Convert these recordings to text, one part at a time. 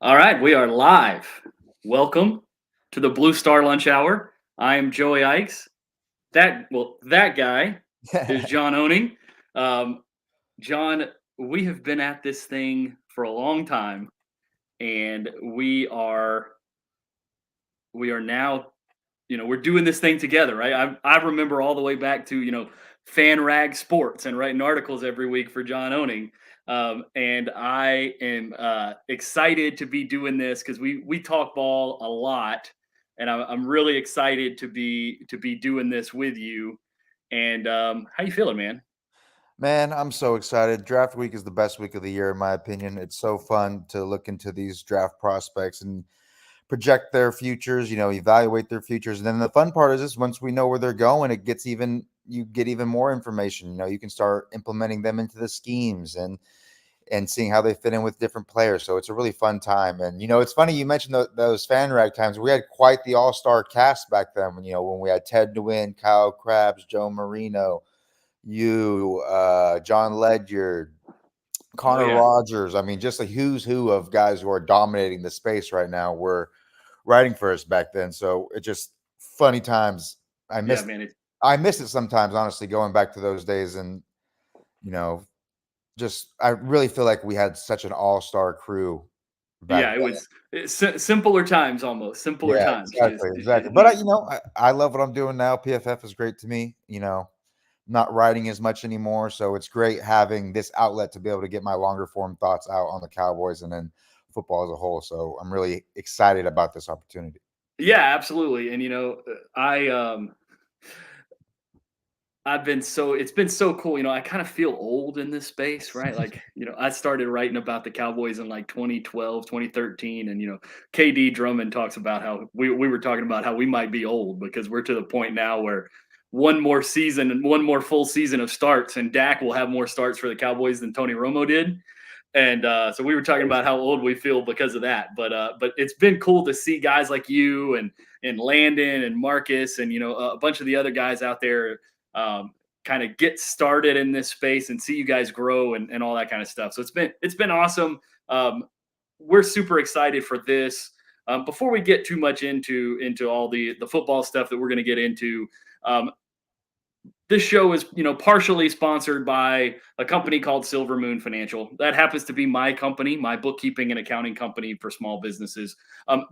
All right, we are live. Welcome to the Blue Star Lunch Hour. I am Joey Ickes. That guy is John Owning. Um, John, we have been at this thing for a long time, and we are now, we're doing this thing together, right? I remember all the way back to Fan Rag Sports and writing articles every week for John Owning. And I am excited to be doing this because we talk ball a lot, and I'm really excited to be doing this with you. And how you feeling, man? Man, I'm so excited. Draft week is the best week of the year, in my opinion. It's so fun to look into these draft prospects and project their futures, evaluate their futures. And then the fun part is this: once we know where they're going, you get even more information. You can start implementing them into the schemes and seeing how they fit in with different players. So it's a really fun time. And it's funny you mentioned those fan rag times. We had quite the all-star cast back then. When we had Ted DeWin, Kyle Krabs, Joe Marino, John Ledyard, Oh Connor yeah, Rogers. I mean, just a who's who of guys who are dominating the space right now were writing for us back then. So it just funny times. I yeah, miss man. I miss it sometimes, honestly, going back to those days. And you know, just I really feel like we had such an all-star crew back Yeah, it then. was simpler times, almost simpler Yeah, times. Just, exactly, just exactly. But I love what I'm doing now. PFF is great to me. Not writing as much anymore. So it's great having this outlet to be able to get my longer form thoughts out on the Cowboys and then football as a whole. So I'm really excited about this opportunity. yeah, absolutely. And it's been so cool. I kind of feel old in this space, right? Like, I started writing about the Cowboys in like 2012, 2013. And, KD Drummond talks about how we were talking about how we might be old because we're to the point now where one more season and one more full season of starts, and Dak will have more starts for the Cowboys than Tony Romo did. And so we were talking about how old we feel because of that. But it's been cool to see guys like you and Landon and Marcus and a bunch of the other guys out there kind of get started in this space and see you guys grow and all that kind of stuff. So it's been awesome. We're super excited for this. Before we get too much into all the football stuff that we're going to get into, um, this show is partially sponsored by a company called Silver Moon Financial. That happens to be my company, my bookkeeping and accounting company for small businesses.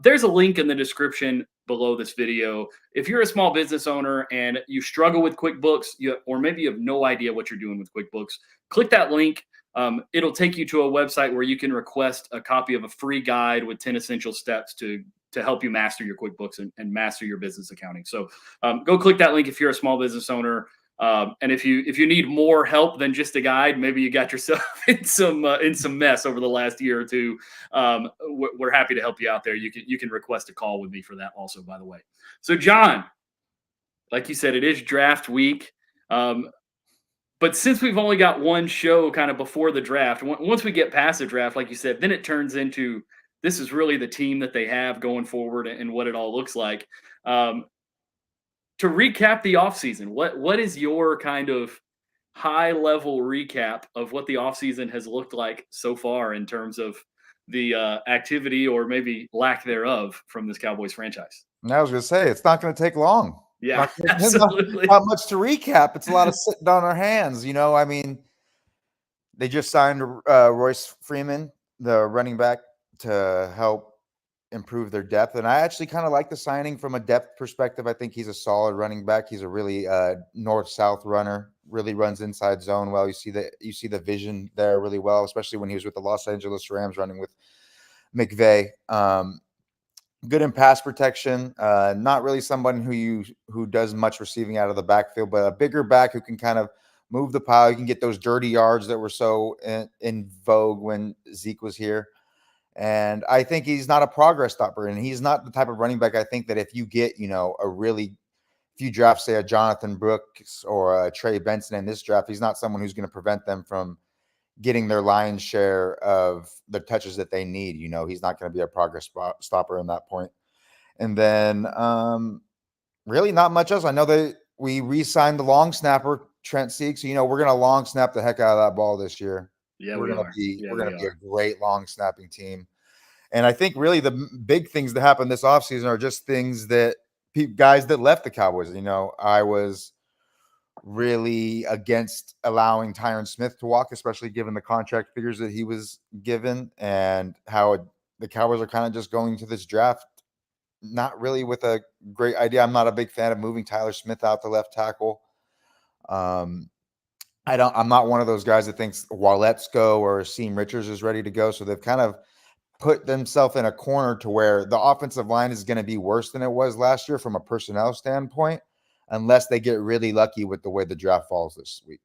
There's a link in the description below this video. If you're a small business owner and you struggle with QuickBooks, or maybe you have no idea what you're doing with QuickBooks, click that link. It'll take you to a website where you can request a copy of a free guide with 10 essential steps to help you master your QuickBooks and master your business accounting. So go click that link if you're a small business owner. And if you need more help than just a guide, maybe you got yourself in some mess over the last year or two. We're happy to help you out there. You can request a call with me for that also, by the way. So John, like you said, it is draft week. Um, but since we've only got one show kind of before the draft, once we get past the draft, like you said, then it turns into this is really the team that they have going forward and what it all looks like. Um, to recap the offseason, what is your kind of high level recap of what the offseason has looked like so far in terms of the activity or maybe lack thereof from this Cowboys franchise? And I was going to say, it's not going to take long. Yeah, Not, absolutely. not much to recap. It's a lot of sitting on our hands. I mean, they just signed Royce Freeman, the running back, to help improve their depth. And I actually kind of like the signing from a depth perspective. I think he's a solid running back. He's a really north-south runner. Really runs inside zone well. You see the vision there really well, especially when he was with the Los Angeles Rams running with McVay. Good in pass protection. Not really someone who does much receiving out of the backfield, but a bigger back who can kind of move the pile. You can get those dirty yards that were so in vogue when Zeke was here. And I think he's not a progress stopper, and he's not the type of running back I think that if you get, if you draft, say, a Jonathan Brooks or a Trey Benson in this draft, he's not someone who's going to prevent them from getting their lion's share of the touches that they need. He's not going to be a progress stopper in that point. And then really not much else. I know that we re-signed the long snapper, Trent Sieg. So, we're going to long snap the heck out of that ball this year. Yeah, We're we gonna are. be Yeah, we're we gonna be are. a great long snapping team. And I think really the big things that happened this offseason are just things that guys that left the Cowboys. You know, I was really against allowing Tyron Smith to walk, especially given the contract figures that he was given and how the Cowboys are kind of just going to this draft not really with a great idea. I'm not a big fan of moving Tyler Smith out to left tackle. I'm not one of those guys that thinks Wallet's go or Seam Richards is ready to go. So they've kind of put themselves in a corner to where the offensive line is going to be worse than it was last year from a personnel standpoint, unless they get really lucky with the way the draft falls this week.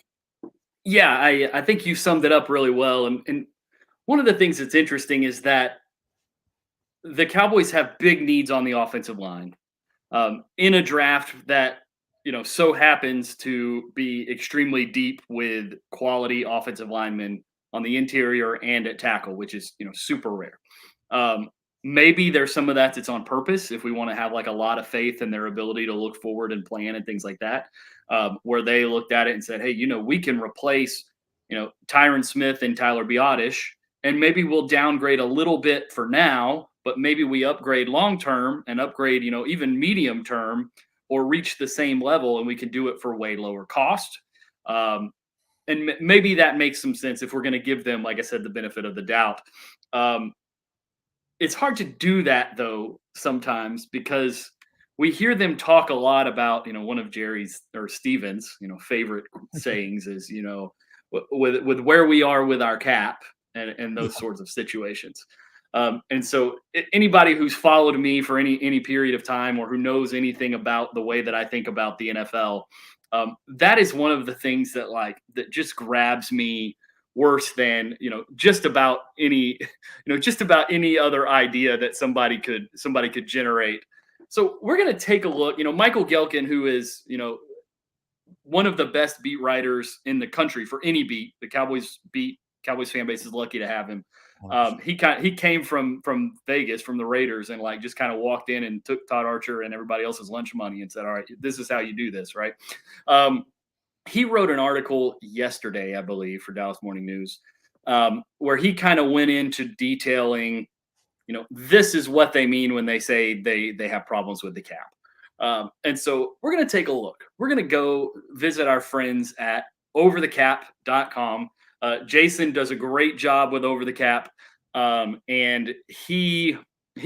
Yeah, I think you summed it up really well. And one of the things that's interesting is that the Cowboys have big needs on the offensive line in a draft that so happens to be extremely deep with quality offensive linemen on the interior and at tackle, which is super rare. Maybe there's some of that's on purpose if we want to have like a lot of faith in their ability to look forward and plan and things like that, where they looked at it and said, hey, we can replace Tyron Smith and Tyler Biotish, and maybe we'll downgrade a little bit for now, but maybe we upgrade long term and upgrade even medium term, or reach the same level, and we can do it for way lower cost. And maybe that makes some sense if we're going to give them, like I said, the benefit of the doubt. It's hard to do that though sometimes, because we hear them talk a lot about, one of Jerry's or Steven's, favorite sayings is, with where we are with our cap and those sorts of situations. And so anybody who's followed me for any period of time, or who knows anything about the way that I think about the NFL, that is one of the things that just grabs me worse than just about any other idea that somebody could generate. So we're going to take a look. Michael Gelkin, who is one of the best beat writers in the country for any beat. The Cowboys fan base is lucky to have him. He came from Vegas, from the Raiders, and just kind of walked in and took Todd Archer and everybody else's lunch money and said, all right, this is how you do this, right? He wrote an article yesterday, I believe, for Dallas Morning News, where he kind of went into detailing, this is what they mean when they say they have problems with the cap. And so we're going to take a look. We're going to go visit our friends at overthecap.com. Jason does a great job with Over the Cap. And he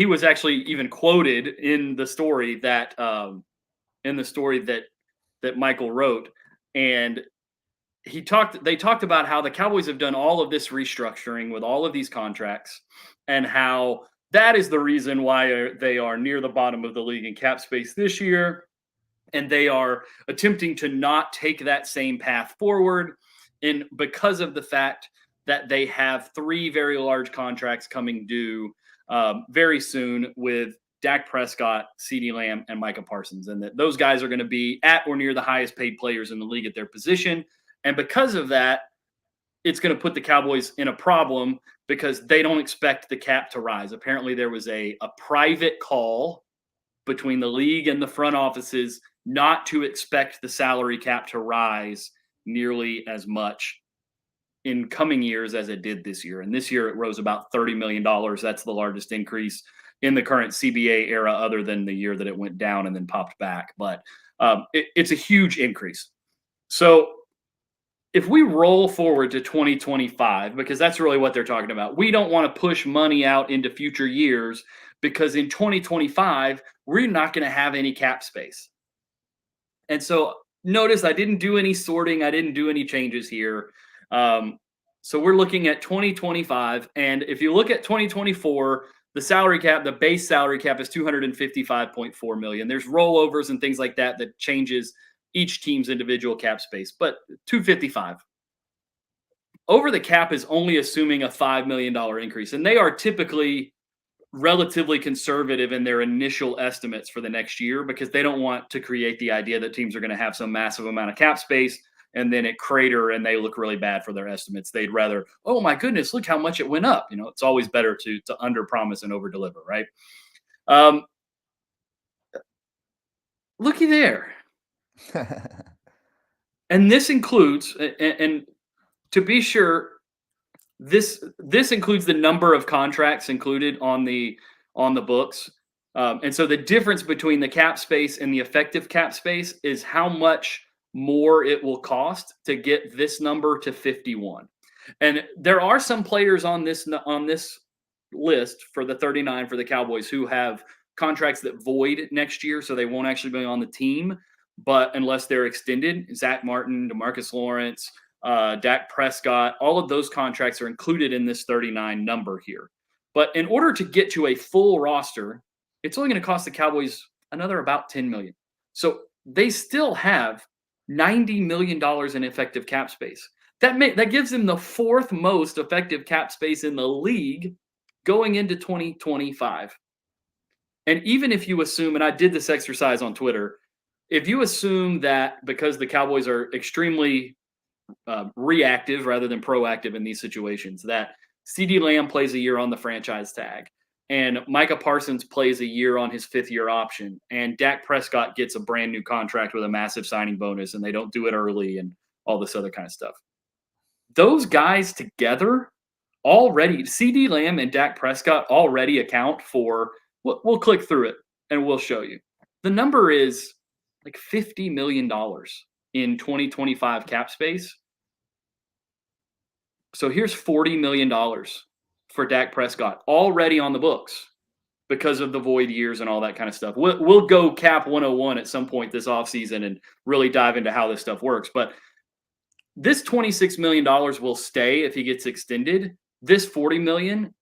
was actually even quoted in the story that Michael wrote. And they talked about how the Cowboys have done all of this restructuring with all of these contracts, and how that is the reason why they are near the bottom of the league in cap space this year. And they are attempting to not take that same path forward. And because of the fact that they have 3 very large contracts coming due very soon with Dak Prescott, CeeDee Lamb, and Micah Parsons, and that those guys are going to be at or near the highest paid players in the league at their position. And because of that, it's going to put the Cowboys in a problem, because they don't expect the cap to rise. Apparently, there was a private call between the league and the front offices not to expect the salary cap to rise nearly as much in coming years as it did this year. And this year it rose about $30 million. That's the largest increase in the current CBA era, other than the year that it went down and then popped back. But it's a huge increase. So if we roll forward to 2025, because that's really what they're talking about, we don't want to push money out into future years, because in 2025, we're not going to have any cap space. And so notice I didn't do any sorting. I didn't do any changes here. So we're looking at 2025. And if you look at 2024, the salary cap, the base salary cap is $255.4 million. There's rollovers and things like that changes each team's individual cap space, but $255. Over the cap is only assuming a $5 million increase. And they are typically relatively conservative in their initial estimates for the next year, because they don't want to create the idea that teams are going to have some massive amount of cap space and then it crater and they look really bad for their estimates. They'd rather, oh my goodness, look how much it went up. It's always better to under promise and over deliver, right? Looky there. And this includes, and to be sure, this includes the number of contracts included on the books. And so the difference between the cap space and the effective cap space is how much more it will cost to get this number to 51. And there are some players on this list for the 39 for the Cowboys who have contracts that void next year, so they won't actually be on the team. But unless they're extended, Zach Martin, DeMarcus Lawrence, Dak Prescott, all of those contracts are included in this 39 number here. But in order to get to a full roster, it's only going to cost the Cowboys another about $10 million. So they still have $90 million in effective cap space. That gives them the fourth most effective cap space in the league going into 2025. And even if you assume, and I did this exercise on Twitter, if you assume that because the Cowboys are extremely reactive rather than proactive in these situations, that CeeDee Lamb plays a year on the franchise tag, and Micah Parsons plays a year on his fifth-year option, and Dak Prescott gets a brand new contract with a massive signing bonus, and they don't do it early and all this other kind of stuff. Those guys together already, CeeDee Lamb and Dak Prescott already account for, we'll click through it and we'll show you. The number is like $50 million in 2025 cap space. So here's $40 million for Dak Prescott already on the books because of the void years and all that kind of stuff. We'll go cap 101 at some point this offseason and really dive into how this stuff works. But this $26 million will stay if he gets extended. This $40 million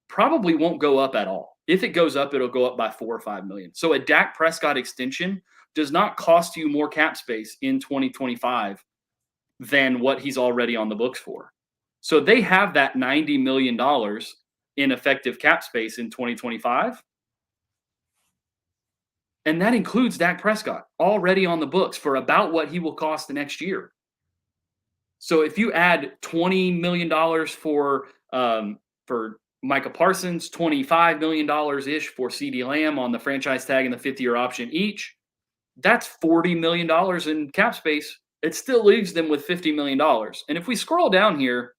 probably won't go up at all. If it goes up, it'll go up by $4 or $5 million. So a Dak Prescott extension does not cost you more cap space in 2025 than what he's already on the books for. So they have that $90 million in effective cap space in 2025. And that includes Dak Prescott already on the books for about what he will cost the next year. So if you add $20 million for Micah Parsons, $25 million-ish for CeeDee Lamb on the franchise tag and the fifth-year option each, that's $40 million in cap space. It still leaves them with $50 million. And if we scroll down here,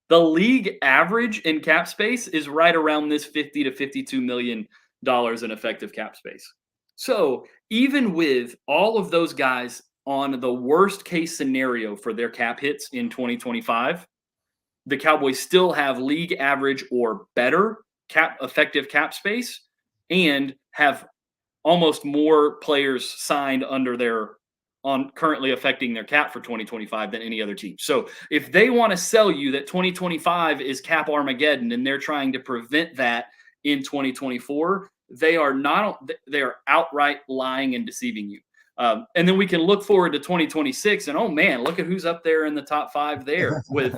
the league average in cap space is right around this $50 to $52 million in effective cap space. So even with all of those guys on the worst case scenario for their cap hits in 2025, the Cowboys still have league average or better effective cap space and have almost more players signed under currently affecting their cap for 2025 than any other team. So if they want to sell you that 2025 is cap Armageddon and they're trying to prevent that in 2024, they are outright lying and deceiving you. And then we can look forward to 2026 and, oh man, look at who's up there in the top five there with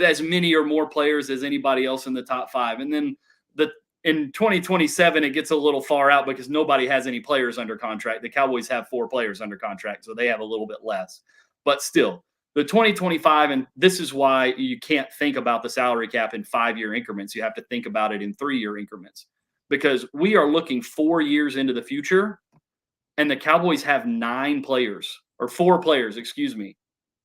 as many or more players as anybody else in the top five. And then in 2027, it gets a little far out because nobody has any players under contract. The Cowboys have 4 players under contract, so they have a little bit less. But still, the 2025, and this is why you can't think about the salary cap in 5-year increments. You have to think about it in 3-year increments because we are looking 4 years into the future, and the Cowboys have 4 players,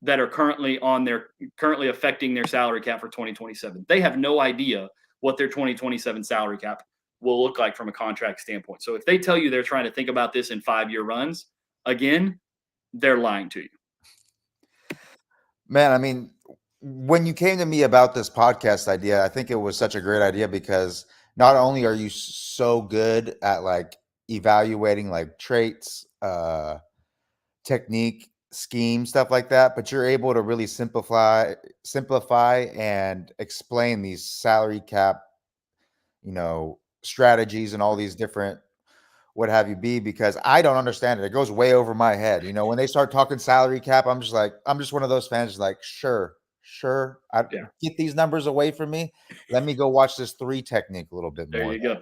that are currently affecting their salary cap for 2027. They have no idea what their 2027 salary cap will look like from a contract standpoint. So if they tell you they're trying to think about this in 5-year runs, again, they're lying to you. Man, I mean, when you came to me about this podcast idea, I think it was such a great idea because not only are you so good at like evaluating like traits, technique, scheme, stuff like that, but you're able to really simplify and explain these salary cap, strategies and all these different what have you be, because I don't understand it. It goes way over my head. When they start talking salary cap, I'm just one of those fans like, sure. Get these numbers away from me. Let me go watch this 3 technique a little bit more. There you go.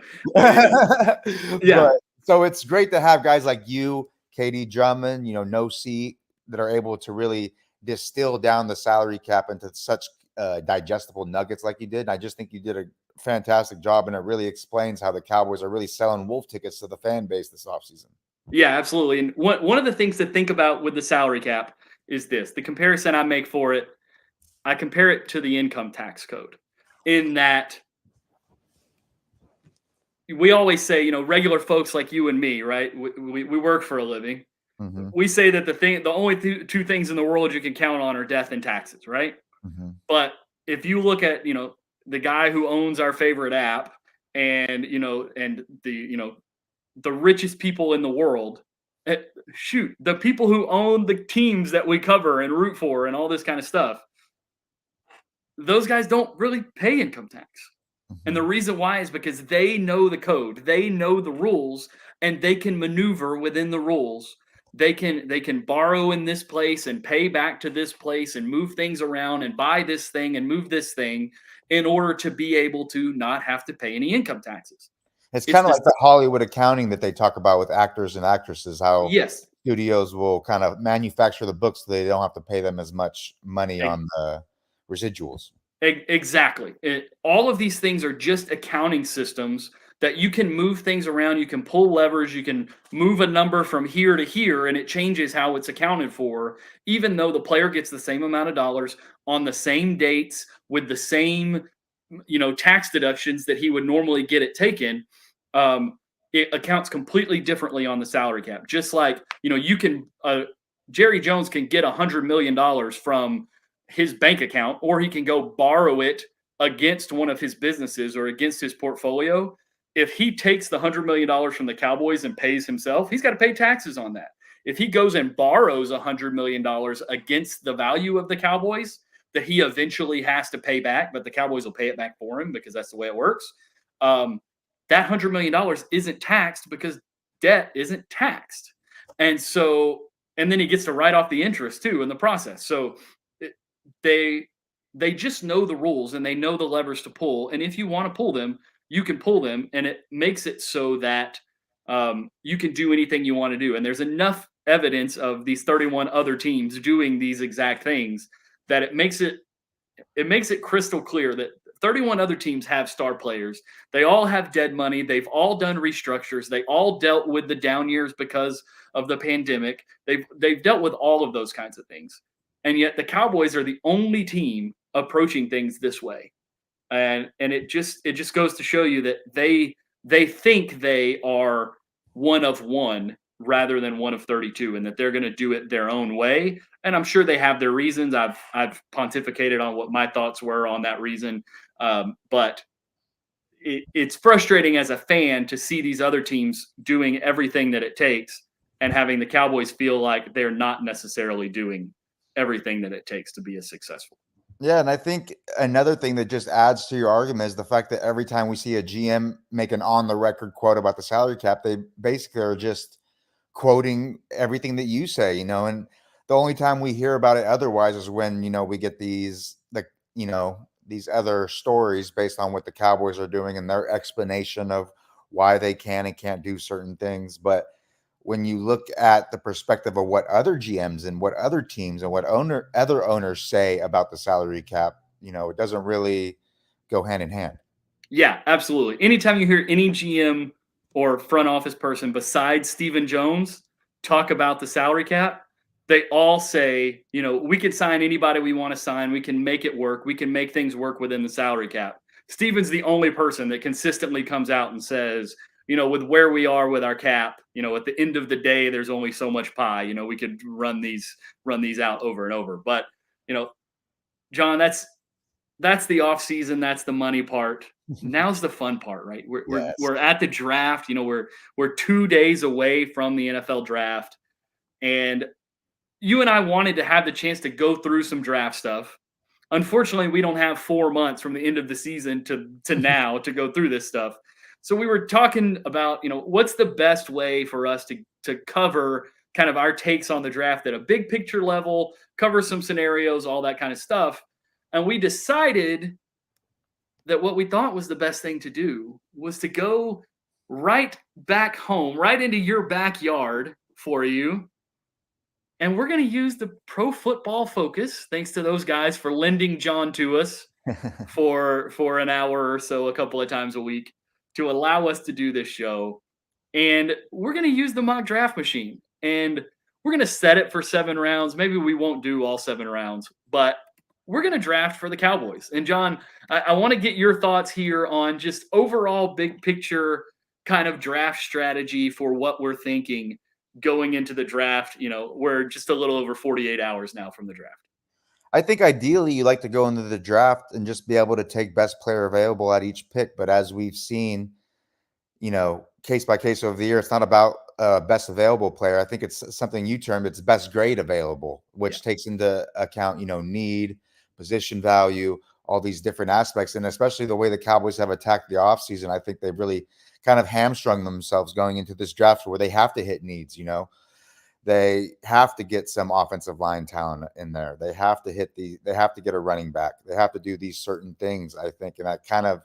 Yeah. So it's great to have guys like you, KD Drummond, No C, that are able to really distill down the salary cap into such digestible nuggets like you did. And I just think you did a fantastic job, and it really explains how the Cowboys are really selling wolf tickets to the fan base this offseason. Yeah, absolutely. And one of the things to think about with the salary cap is this. The comparison I make for it I compare it to the income tax code in that we always say, regular folks like you and me, right? We work for a living. Mhm, We say that the only two things in the world you can count on are death and taxes, right? mhm. But if you look at, the guy who owns our favorite app and, and the richest people in the world, shoot, the people who own the teams that we cover and root for and all this kind of stuff, those guys don't really pay income tax. And the Mhm. reason why is because they know the code, they know the rules, and they can maneuver within the rules. They can borrow in this place and pay back to this place and move things around and buy this thing and move this thing in order to be able to not have to pay any income taxes. It's It's kinda this like the Hollywood accounting that they talk about with actors and actresses, how yes, studios will kind of manufacture the books so they don't have to pay them as much money on the residuals. Exactly. All of these things are just accounting systems that you can move things around. You can pull levers. You can move a number from here to here, and it changes how it's accounted for, even though the player gets the same amount of dollars on the same dates with the same, tax deductions that he would normally get it taken. Um, it accounts completely differently on the salary cap. Just like you can, Jerry Jones can get $100 million from his bank account, or he can go borrow it against one of his businesses or against his portfolio. If he takes the $100 million from the Cowboys and pays himself, he's got to pay taxes on that. If he goes and borrows $100 million against the value of the Cowboys that he eventually has to pay back, but the Cowboys will pay it back for him because that's the way it works. Um, that $100 million isn't taxed because debt isn't taxed. And so, and then he gets to write off the interest too in the process. So they they just know the rules and they know the levers to pull. And if you want to pull them, you can pull them, and it makes it so that you can do anything you want to do. And there's enough evidence of these 31 other teams doing these exact things that it makes it crystal clear that 31 other teams have star players. They all have dead money. They've all done restructures. They all dealt with the down years because of the pandemic. They've dealt with all of those kinds of things. And yet the Cowboys are the only team approaching things this way. And it just goes to show you that they think they are one of one rather than one of 32, and that they're going to do it their own way. And I'm sure they have their reasons. I've pontificated on what my thoughts were on that reason. But it's frustrating as a fan to see these other teams doing everything that it takes and having the Cowboys feel like they're not necessarily doing everything that it takes to be as successful. Yeah, and I think another thing that just adds to your argument is the fact that every time we see a GM make an on the record quote about the salary cap, they basically are just quoting everything that you say, and the only time we hear about it otherwise is when, we get these other stories based on what the Cowboys are doing and their explanation of why they can and can't do certain things. But when you look at the perspective of what other GMs and what other teams and what other owners say about the salary cap, it doesn't really go hand in hand. Yeah, absolutely. Anytime you hear any GM or front office person besides Stephen Jones talk about the salary cap, they all say, we can sign anybody we want to sign. We can make it work. We can make things work within the salary cap. Stephen's the only person that consistently comes out and says, with where we are with our cap, at the end of the day, there's only so much pie. We could run these out over and over. But, John, that's the off season. That's the money part. Now's the fun part, right? We're we're, Yes. we're at the draft. We're 2 days away from the NFL draft, and you and I wanted to have the chance to go through some draft stuff. Unfortunately, we don't have 4 months from the end of the season to now to go through this stuff. So we were talking about, what's the best way for us to cover kind of our takes on the draft at a big picture level, cover some scenarios, all that kind of stuff. And we decided that what we thought was the best thing to do was to go right back home, right into your backyard for you. And we're going to use the Pro Football Focus, thanks to those guys for lending John to us for an hour or so, a couple of times a week, to allow us to do this show. And we're going to use the mock draft machine. And we're going to set it for 7 rounds. Maybe we won't do all 7 rounds, but we're going to draft for the Cowboys. And John, I want to get your thoughts here on just overall big picture kind of draft strategy for what we're thinking going into the draft. We're just a little over 48 hours now from the draft. I think ideally you like to go into the draft and just be able to take best player available at each pick. But as we've seen, case by case over the year, it's not about best available player. I think it's something you termed it's best grade available, Yeah. which takes into account, need, position value, all these different aspects. And especially the way the Cowboys have attacked the offseason, I think they've really kind of hamstrung themselves going into this draft where they have to hit needs, They have to get some offensive line talent in there. They have to they have to get a running back. They have to do these certain things, I think. And that kind of,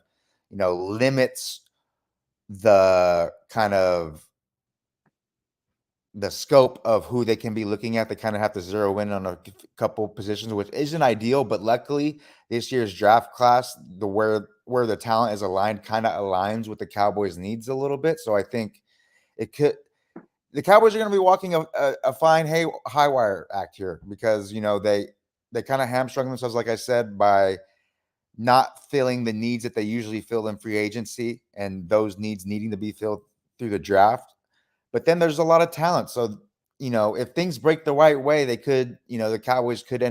limits the kind of the scope of who they can be looking at. They kind of have to zero in on a couple positions, which isn't ideal. But luckily, this year's draft class, where the talent is aligned, kind of aligns with the Cowboys' needs a little bit. So I think it could. The Cowboys are going to be walking a fine high wire act here because they kind of hamstrung themselves, like I said, by not filling the needs that they usually fill in free agency, and those needs needing to be filled through the draft. But then there's a lot of talent. So, if things break the right way, they could, the Cowboys could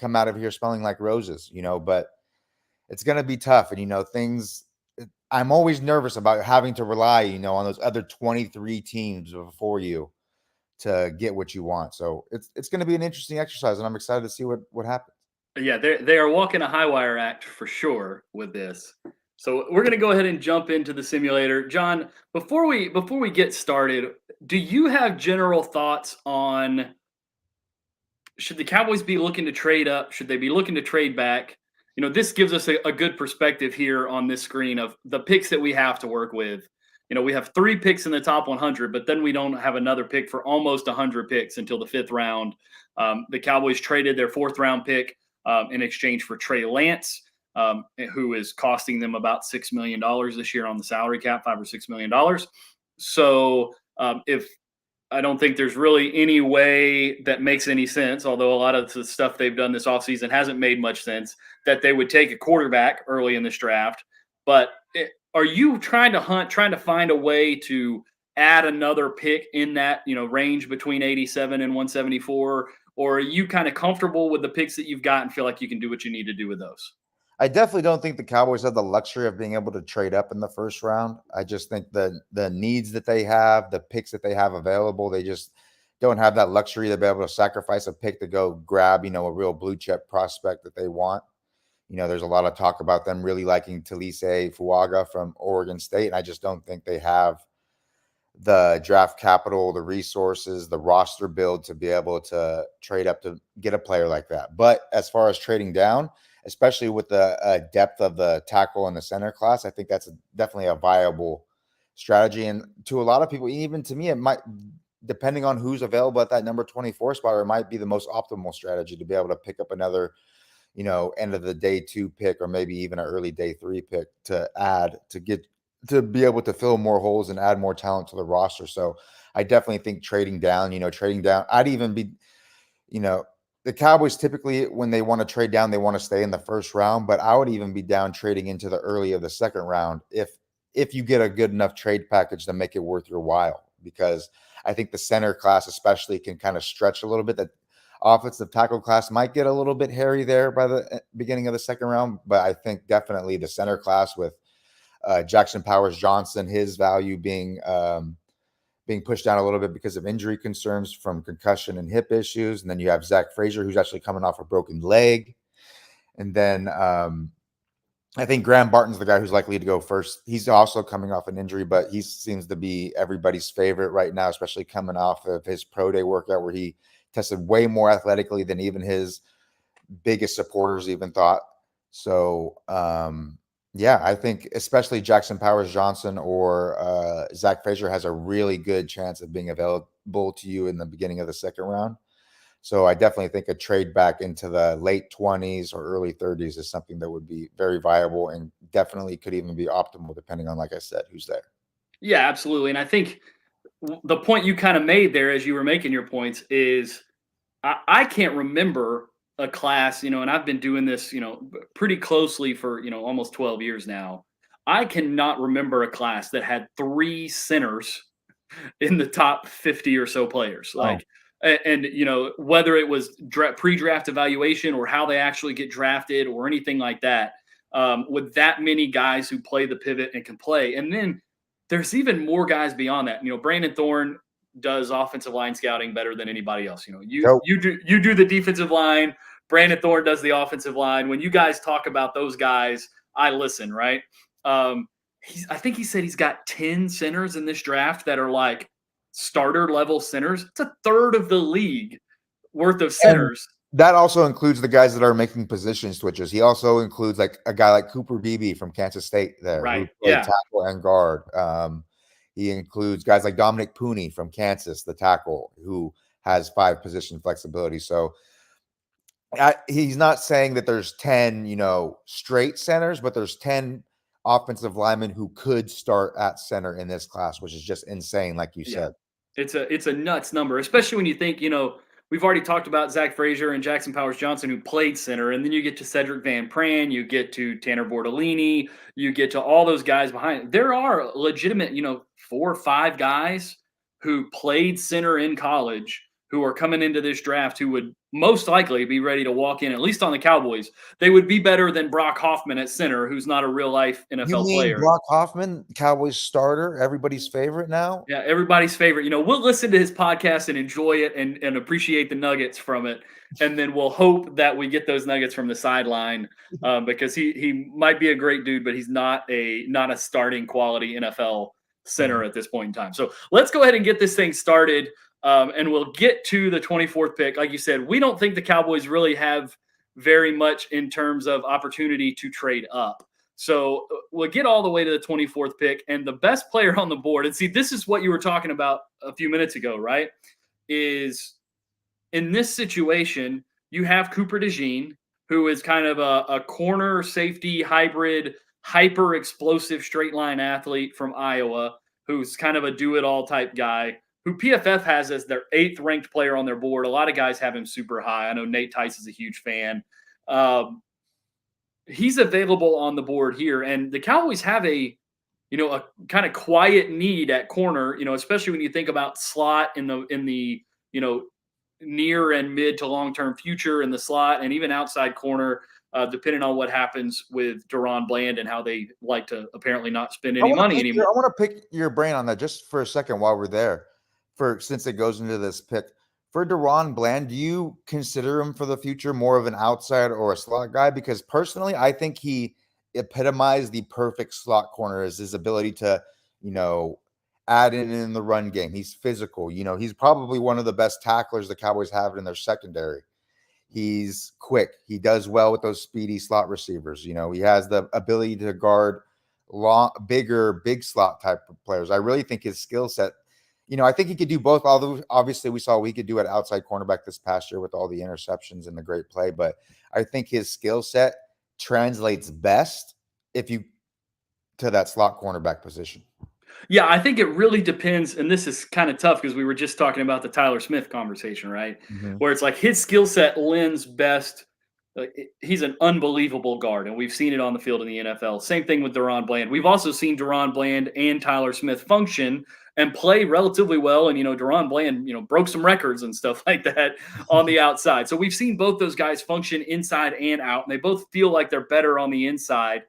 come out of here smelling like roses, but it's going to be tough. And, I'm always nervous about having to rely, on those other 23 teams before you to get what you want. So it's going to be an interesting exercise, and I'm excited to see what happens. Yeah, they are walking a high wire act for sure with this. So we're going to go ahead and jump into the simulator. John, before we get started, do you have general thoughts on should the Cowboys be looking to trade up? Should they be looking to trade back? This gives us a good perspective here on this screen of the picks that we have to work with. We have 3 picks in the top 100, but then we don't have another pick for almost 100 picks until the 5th round. The Cowboys traded their 4th round pick in exchange for Trey Lance, who is costing them about $6 million this year on the salary cap, $5 or $6 million. So if I don't think there's really any way that makes any sense, although a lot of the stuff they've done this offseason hasn't made much sense, that they would take a quarterback early in this draft. But are you trying to find a way to add another pick in that, range between 87 and 174? Or are you kind of comfortable with the picks that you've got and feel like you can do what you need to do with those? I definitely don't think the Cowboys have the luxury of being able to trade up in the first round. I just think the needs that they have, the picks that they have available, they just don't have that luxury to be able to sacrifice a pick to go grab, a real blue chip prospect that they want. There's a lot of talk about them really liking Talise Fuaga from Oregon State, and I just don't think they have the draft capital, the resources, the roster build to be able to trade up to get a player like that. But as far as trading down, especially with the depth of the tackle and the center class, I think that's definitely a viable strategy. And to a lot of people, even to me, it might, depending on who's available at that number 24 spot, it might be the most optimal strategy to be able to pick up another, end of the day 2 pick, or maybe even an early day 3 pick to add to be able to fill more holes and add more talent to the roster. So I definitely think trading down, I'd even be, the Cowboys typically, when they want to trade down, they want to stay in the first round, but I would even be down trading into the early of the second round if you get a good enough trade package to make it worth your while, because I think the center class especially can kind of stretch a little bit. That offensive tackle class might get a little bit hairy there by the beginning of the second round, but I think definitely the center class with Jackson Powers Johnson, his value being pushed down a little bit because of injury concerns from concussion and hip issues. And then you have Zach Frazier, who's actually coming off a broken leg. And then I think Graham Barton's the guy who's likely to go first. He's also coming off an injury, but he seems to be everybody's favorite right now, especially coming off of his pro day workout where he tested way more athletically than even his biggest supporters even thought. So, yeah, I think especially Jackson Powers Johnson or Zach Frazier has a really good chance of being available to you in the beginning of the second round. So I definitely think a trade back into the late 20s or early 30s is something that would be very viable and definitely could even be optimal depending on, like I said, who's there. Yeah, absolutely. And I think the point you kind of made there as you were making your points is I can't remember a class, and I've been doing this, pretty closely for, almost 12 years now. I cannot remember a class that had 3 centers in the top 50 or so players. Oh, And whether it was pre-draft evaluation or how they actually get drafted or anything like that, with that many guys who play the pivot and can play. And then there's even more guys beyond that. Brandon Thorne does offensive line scouting better than anybody else. You so you do the defensive line. Brandon Thorne does the offensive line. When you guys talk about those guys, I listen, right? I think he said he's got 10 centers in this draft that are like starter level centers. It's a third of the league worth of and centers. that also includes the guys that are making position switches. He also includes like a guy like Cooper Beebe from Kansas State there who Right. played Yeah. tackle and guard. He includes guys like Dominic Pooney from Kansas, the tackle, who has 5 position flexibility. So he's not saying that there's 10, straight centers, but there's 10 offensive linemen who could start at center in this class, which is just insane, like you Yeah. said. It's a nuts number, especially when you think, we've already talked about Zach Frazier and Jackson Powers Johnson who played center, and then you get to Cedric Van Pran, you get to Tanner Bordolini, you get to all those guys behind. There are legitimate, 4 or 5 guys who played center in college who are coming into this draft who would most likely be ready to walk in, at least on the Cowboys. They would be better than Brock Hoffman at center, who's not a real life You NFL mean player. Brock Hoffman, Cowboys starter, everybody's favorite now? Yeah, everybody's favorite. We'll listen to his podcast and enjoy it and appreciate the nuggets from it. And then we'll hope that we get those nuggets from the sideline because he might be a great dude, but he's not a starting quality NFL center at this point in time. So let's go ahead and get this thing started. And we'll get to the 24th pick. Like you said, we don't think the Cowboys really have very much in terms of opportunity to trade up. So we'll get all the way to the 24th pick, and the best player on the board. And see, this is what you were talking about a few minutes ago, right? Is in this situation, you have Cooper DeJean, who is kind of a corner safety hybrid, hyper explosive straight line athlete from Iowa, who's kind of a do it all type guy, who PFF has as their 8th ranked player on their board. A lot of guys have him super high. I know Nate Tice is a huge fan. He's available on the board here, and the Cowboys have a kind of quiet need at corner, especially when you think about slot in the near and mid to long term future in the slot, and even outside corner, depending on what happens with Deron Bland and how they like to apparently not spend any money anymore. I want to pick your brain on that just for a second while we're there. Since it goes into this pick. For Deron Bland, do you consider him for the future more of an outside or a slot guy? Because personally, I think he epitomized the perfect slot corner as his ability to, add in the run game. He's physical. He's probably one of the best tacklers the Cowboys have in their secondary. He's quick. He does well with those speedy slot receivers. He has the ability to guard big slot type of players. I really think his skill set, I think he could do both. Although obviously we saw we could do it outside cornerback this past year with all the interceptions and the great play. But I think his skill set translates best to that slot cornerback position. Yeah, I think it really depends. And this is kind of tough because we were just talking about the Tyler Smith conversation, right? Mm-hmm. Where it's like his skill set lends best. He's an unbelievable guard, and we've seen it on the field in the NFL. Same thing with Deron Bland. We've also seen Deron Bland and Tyler Smith function and play relatively well. And, Deron Bland, broke some records and stuff like that on the outside. So we've seen both those guys function inside and out, and they both feel like they're better on the inside.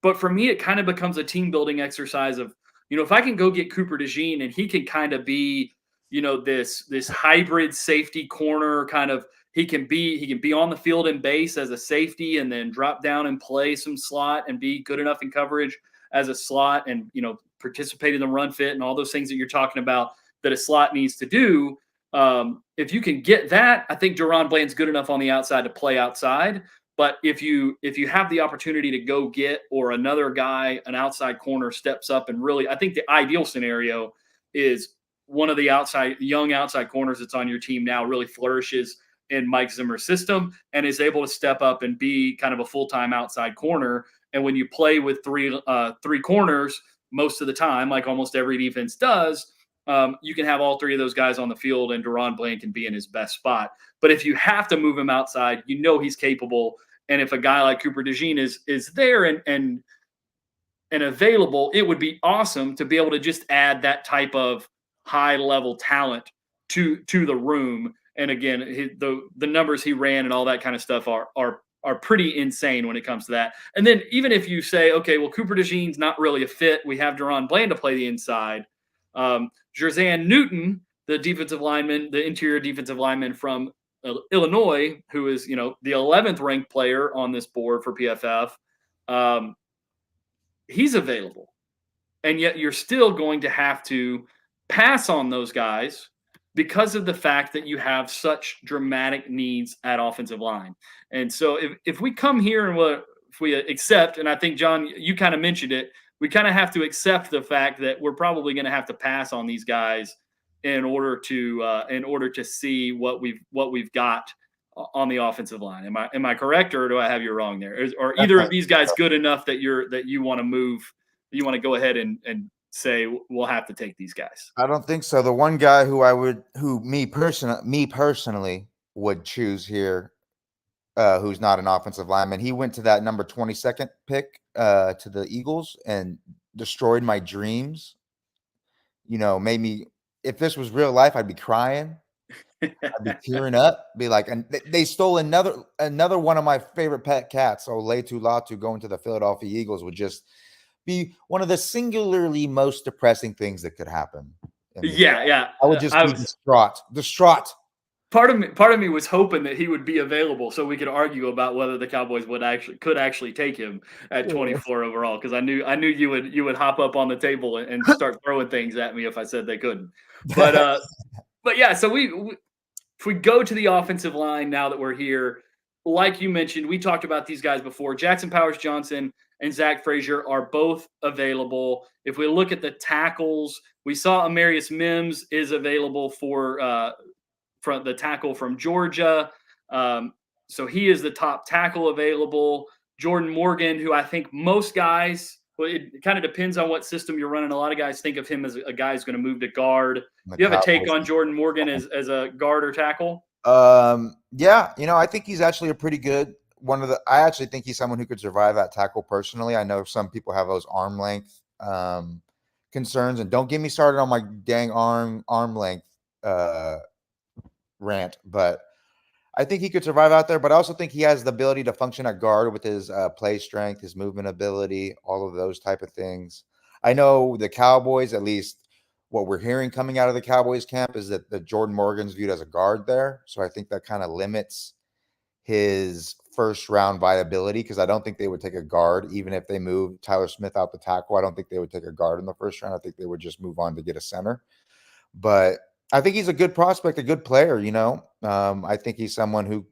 But for me, it kind of becomes a team building exercise of, if I can go get Cooper DeJean and he can kind of be, this hybrid safety corner kind of, he can be on the field in base as a safety and then drop down and play some slot and be good enough in coverage as a slot and, participate in the run fit and all those things that you're talking about that a slot needs to do. If you can get that, I think Deron Bland's good enough on the outside to play outside. But if you have the opportunity to go get, or another guy, an outside corner steps up and really, I think the ideal scenario is one of the young outside corners that's on your team now really flourishes in Mike Zimmer's system and is able to step up and be kind of a full-time outside corner. And when you play with three corners most of the time, like almost every defense does, you can have all three of those guys on the field, and Deron Bland can be in his best spot. But if you have to move him outside, he's capable. And if a guy like Cooper DeJean is there and available, it would be awesome to be able to just add that type of high level talent to the room. And again, the numbers he ran and all that kind of stuff are pretty insane when it comes to that. And then even if you say, okay, well, Cooper DeJean's not really a fit, we have Deron Bland to play the inside. Jerzan Newton, the defensive lineman, the interior defensive lineman from Illinois, who is the 11th ranked player on this board for PFF. He's available. And yet you're still going to have to pass on those guys because of the fact that you have such dramatic needs at offensive line. And so if we come here and if we accept, and I think, John, you kind of mentioned it, we kind of have to accept the fact that we're probably going to have to pass on these guys in order to see what we've got on the offensive line. Am I correct, or do I have you wrong there? Or either of these guys good enough that you want to move, you want to go ahead and say we'll have to take these guys? I don't think so. The one guy me personally would choose here, who's not an offensive lineman, he went to that number 22nd pick to the Eagles and destroyed my dreams. Made me, if this was real life, I'd be crying. I'd be tearing up, be like, and they stole another one of my favorite pet cats. So Latu Latu going to the Philadelphia Eagles would just be one of the singularly most depressing things that could happen. Yeah. I would just be distraught. Part of me was hoping that he would be available so we could argue about whether the Cowboys could actually take him at 24 overall, because I knew you would hop up on the table and start throwing things at me if I said they couldn't. But yeah, so if we go to the offensive line now that we're here, like you mentioned, we talked about these guys before. Jackson Powers-Johnson and Zach Frazier are both available. If we look at the tackles, we saw Amarius Mims is available for the tackle from Georgia. So he is the top tackle available. Jordan Morgan, who I think most guys, it kind of depends on what system you're running. A lot of guys think of him as a guy who's going to move to guard. Do you have a take on Jordan Morgan as a guard or tackle? Yeah, I think he's actually a pretty good I actually think he's someone who could survive at tackle personally. I know some people have those arm length concerns, and don't get me started on my dang arm length rant, but I think he could survive out there. But I also think he has the ability to function at guard with his play strength, his movement ability, all of those type of things. I know the Cowboys, at least what we're hearing coming out of the Cowboys camp, is that the Jordan Morgan's viewed as a guard there. So I think that kind of limits his first round viability, because I don't think they would take a guard even if they move Tyler Smith out the tackle. I don't think they would take a guard in the first round. I think they would just move on to get a center. But I think he's a good prospect, a good player. I think he's someone who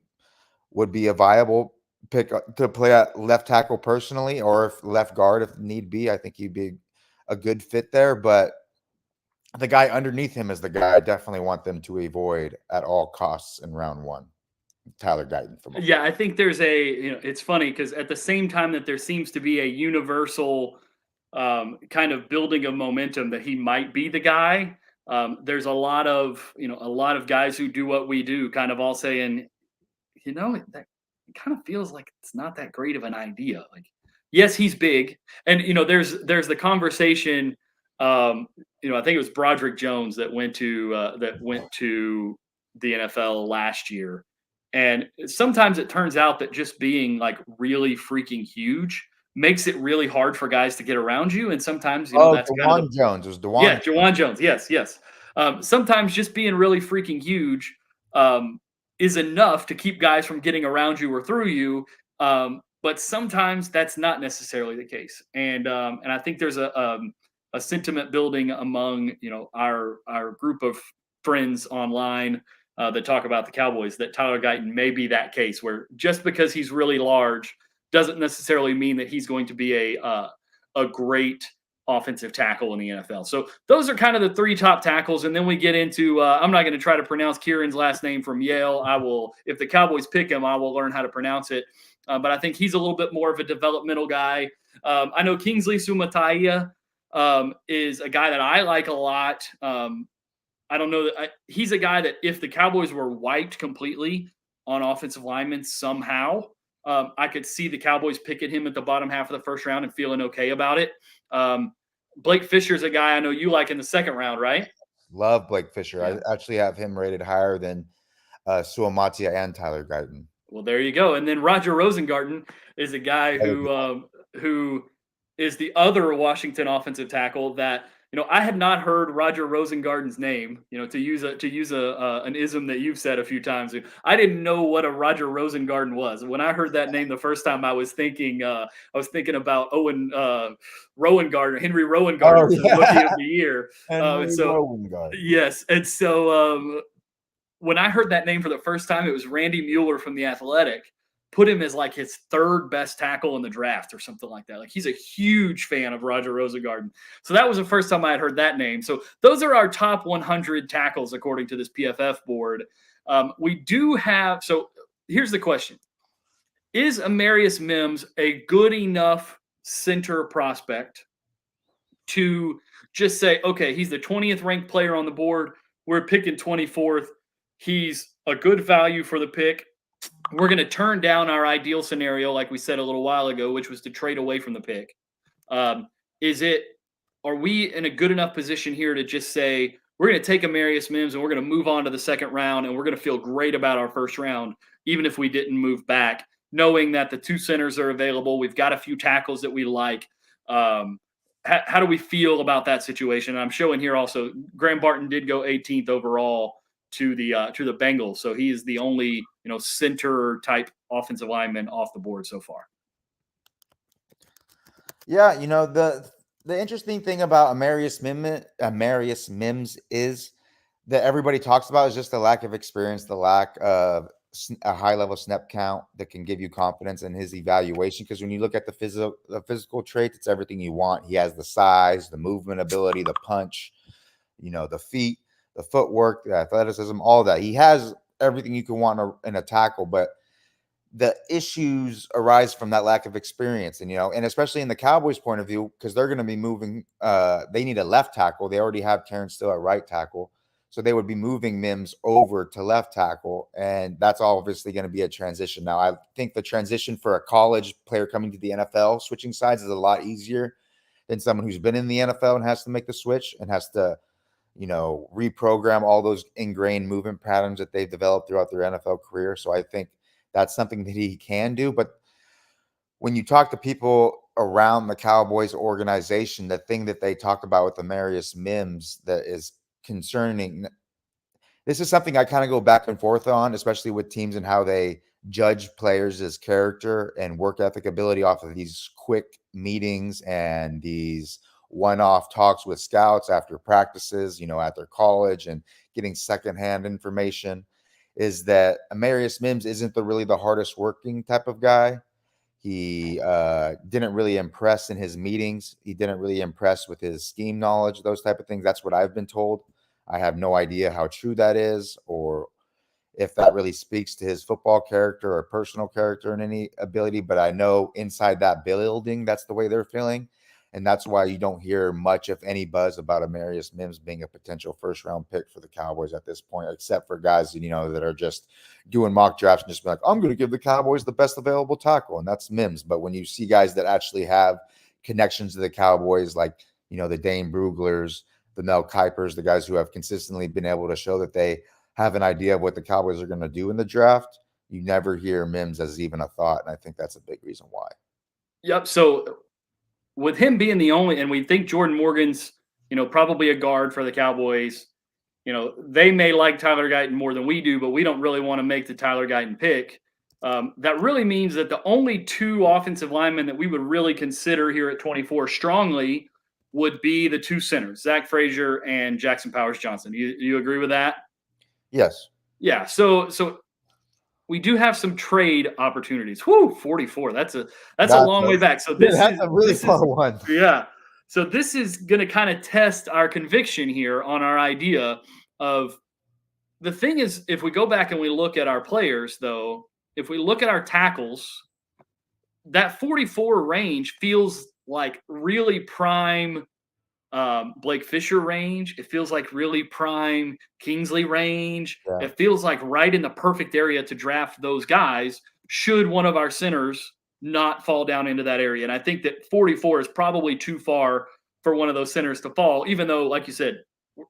would be a viable pick to play at left tackle personally, or if left guard if need be. I think he'd be a good fit there. But the guy underneath him is the guy I definitely want them to avoid at all costs in round one. Tyler Guyton. Yeah, I think there's it's funny because at the same time that there seems to be a universal kind of building of momentum that he might be the guy, there's a lot of guys who do what we do kind of all saying, that it kind of feels like it's not that great of an idea. Like, yes, he's big, and there's the conversation. I think it was Broderick Jones that went to the NFL last year. And sometimes it turns out that just being like really freaking huge makes it really hard for guys to get around you. And sometimes, that's DeJuan Jones. It was DeJuan. Yeah, DeJuan Jones. Yes. Sometimes just being really freaking huge is enough to keep guys from getting around you or through you. But sometimes that's not necessarily the case. And I think there's a sentiment building among our group of friends online that talk about the Cowboys that Tyler Guyton may be that case, where just because he's really large doesn't necessarily mean that he's going to be a great offensive tackle in the NFL. So those are kind of the three top tackles. And then we get into, I'm not going to try to pronounce Kieran's last name from Yale. I will, if the Cowboys pick him, I will learn how to pronounce it. But I think he's a little bit more of a developmental guy. I know Kingsley Sumatai is a guy that I like a lot. I don't know that he's a guy that if the Cowboys were wiped completely on offensive linemen somehow, I could see the Cowboys picking him at the bottom half of the first round and feeling okay about it. Blake Fisher's a guy I know you like in the second round, right? Love Blake Fisher. Yeah. I actually have him rated higher than Suamatia and Tyler Guyton. Well, there you go. And then Roger Rosengarten is a guy who is the other Washington offensive tackle that I had not heard Roger Rosengarten's name. To use an ism that you've said a few times. I didn't know what a Roger Rosengarten was. When I heard that name the first time, I was thinking about Rowan Gardner, Henry Rowan Gardner, Rookie of the Year. Yes, and so. When I heard that name for the first time, it was Randy Mueller from The Athletic. Put him as like his third best tackle in the draft or something like that. Like he's a huge fan of Roger Rosengarten. So that was the first time I had heard that name. So those are our top 100 tackles according to this PFF board. We do have. So here's the question: is Amarius Mims a good enough center prospect to just say, okay, he's the 20th ranked player on the board. We're picking 24th. He's a good value for the pick. We're going to turn down our ideal scenario, like we said a little while ago, which was to trade away from the pick. Are we in a good enough position here to just say, we're going to take Amarius Mims and we're going to move on to the second round and we're going to feel great about our first round, even if we didn't move back, knowing that the two centers are available. We've got a few tackles that we like. How do we feel about that situation? And I'm showing here also, Graham Barton did go 18th overall to the Bengals, so he is the only center type offensive lineman off the board so far. Yeah, the interesting thing about Amarius Mims is that everybody talks about is just the lack of experience, the lack of a high level snap count that can give you confidence in his evaluation. Because when you look at the physical traits, it's everything you want. He has the size, the movement ability, the punch, the feet, the footwork, the athleticism, all that. He has everything you can want in a tackle, but the issues arise from that lack of experience. And, and especially in the Cowboys' point of view, because they're going to be moving, they need a left tackle. They already have Terrence Steele at right tackle. So they would be moving Mims over to left tackle. And that's obviously going to be a transition. Now, I think the transition for a college player coming to the NFL, switching sides, is a lot easier than someone who's been in the NFL and has to make the switch and has to reprogram all those ingrained movement patterns that they've developed throughout their NFL career. So I think that's something that he can do. But when you talk to people around the Cowboys organization, the thing that they talk about with Amarius Mims that is concerning, this is something I kind of go back and forth on, especially with teams and how they judge players' character and work ethic ability off of these quick meetings and these one-off talks with scouts after practices, at their college, and getting secondhand information, is that Amarius Mims isn't really the hardest working type of guy. He didn't really impress in his meetings. He didn't really impress with his scheme knowledge, those type of things. That's what I've been told. I have no idea how true that is or if that really speaks to his football character or personal character in any ability. But I know inside that building, that's the way they're feeling. And that's why you don't hear much, if any, buzz about Amarius Mims being a potential first-round pick for the Cowboys at this point, except for guys, that are just doing mock drafts and just be like, I'm going to give the Cowboys the best available tackle, and that's Mims. But when you see guys that actually have connections to the Cowboys, like, the Dane Bruglers, the Mel Kipers, the guys who have consistently been able to show that they have an idea of what the Cowboys are going to do in the draft, you never hear Mims as even a thought, and I think that's a big reason why. Yep, so with him being the only, and we think Jordan Morgan's, probably a guard for the Cowboys. They may like Tyler Guyton more than we do, but we don't really want to make the Tyler Guyton pick. That really means that the only two offensive linemen that we would really consider here at 24 strongly would be the two centers, Zach Frazier and Jackson Powers Johnson. You agree with that? Yes. Yeah. So we do have some trade opportunities. Whoo, 44. That's a long way back. So that's a really far one. Yeah. So this is going to kind of test our conviction here on our idea of, the thing is, if we go back and we look at our players, though, if we look at our tackles, that 44 range feels like really prime Blake Fisher range. It feels like really prime Kingsley range. Yeah. It feels like right in the perfect area to draft those guys should one of our centers not fall down into that area. And I think that 44 is probably too far for one of those centers to fall, even though, like you said,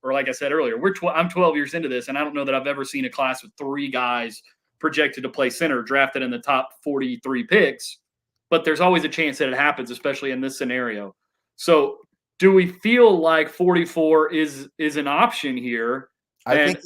or like I said earlier, I'm 12 years into this, and I don't know that I've ever seen a class with 3 guys projected to play center drafted in the top 43 picks. But there's always a chance that it happens, especially in this scenario. So do we feel like 44 is an option here? I And think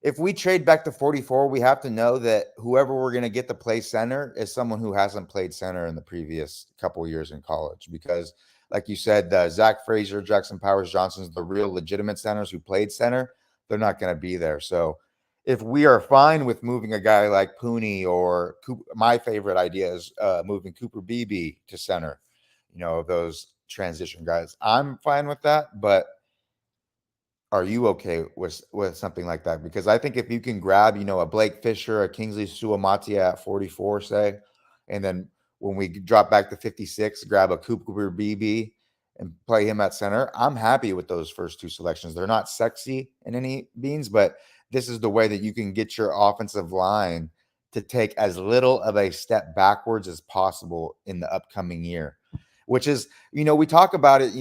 if we trade back to 44, we have to know that whoever we're going to get to play center is someone who hasn't played center in the previous couple of years in college. Because, like you said, Zach Frazier, Jackson Powers Johnson's the real legitimate centers who played center. They're not going to be there. So, if we are fine with moving a guy like Pooney or my favorite idea is moving Cooper Beebe to center, those transition guys, I'm fine with that. But are you okay with something like that? Because I think if you can grab, a Blake Fisher, a Kingsley Suamatia at 44, say, and then when we drop back to 56, grab a Cooper Beebe and play him at center, I'm happy with those first 2 selections. They're not sexy in any beans, but this is the way that you can get your offensive line to take as little of a step backwards as possible in the upcoming year. Which is, we talk about it,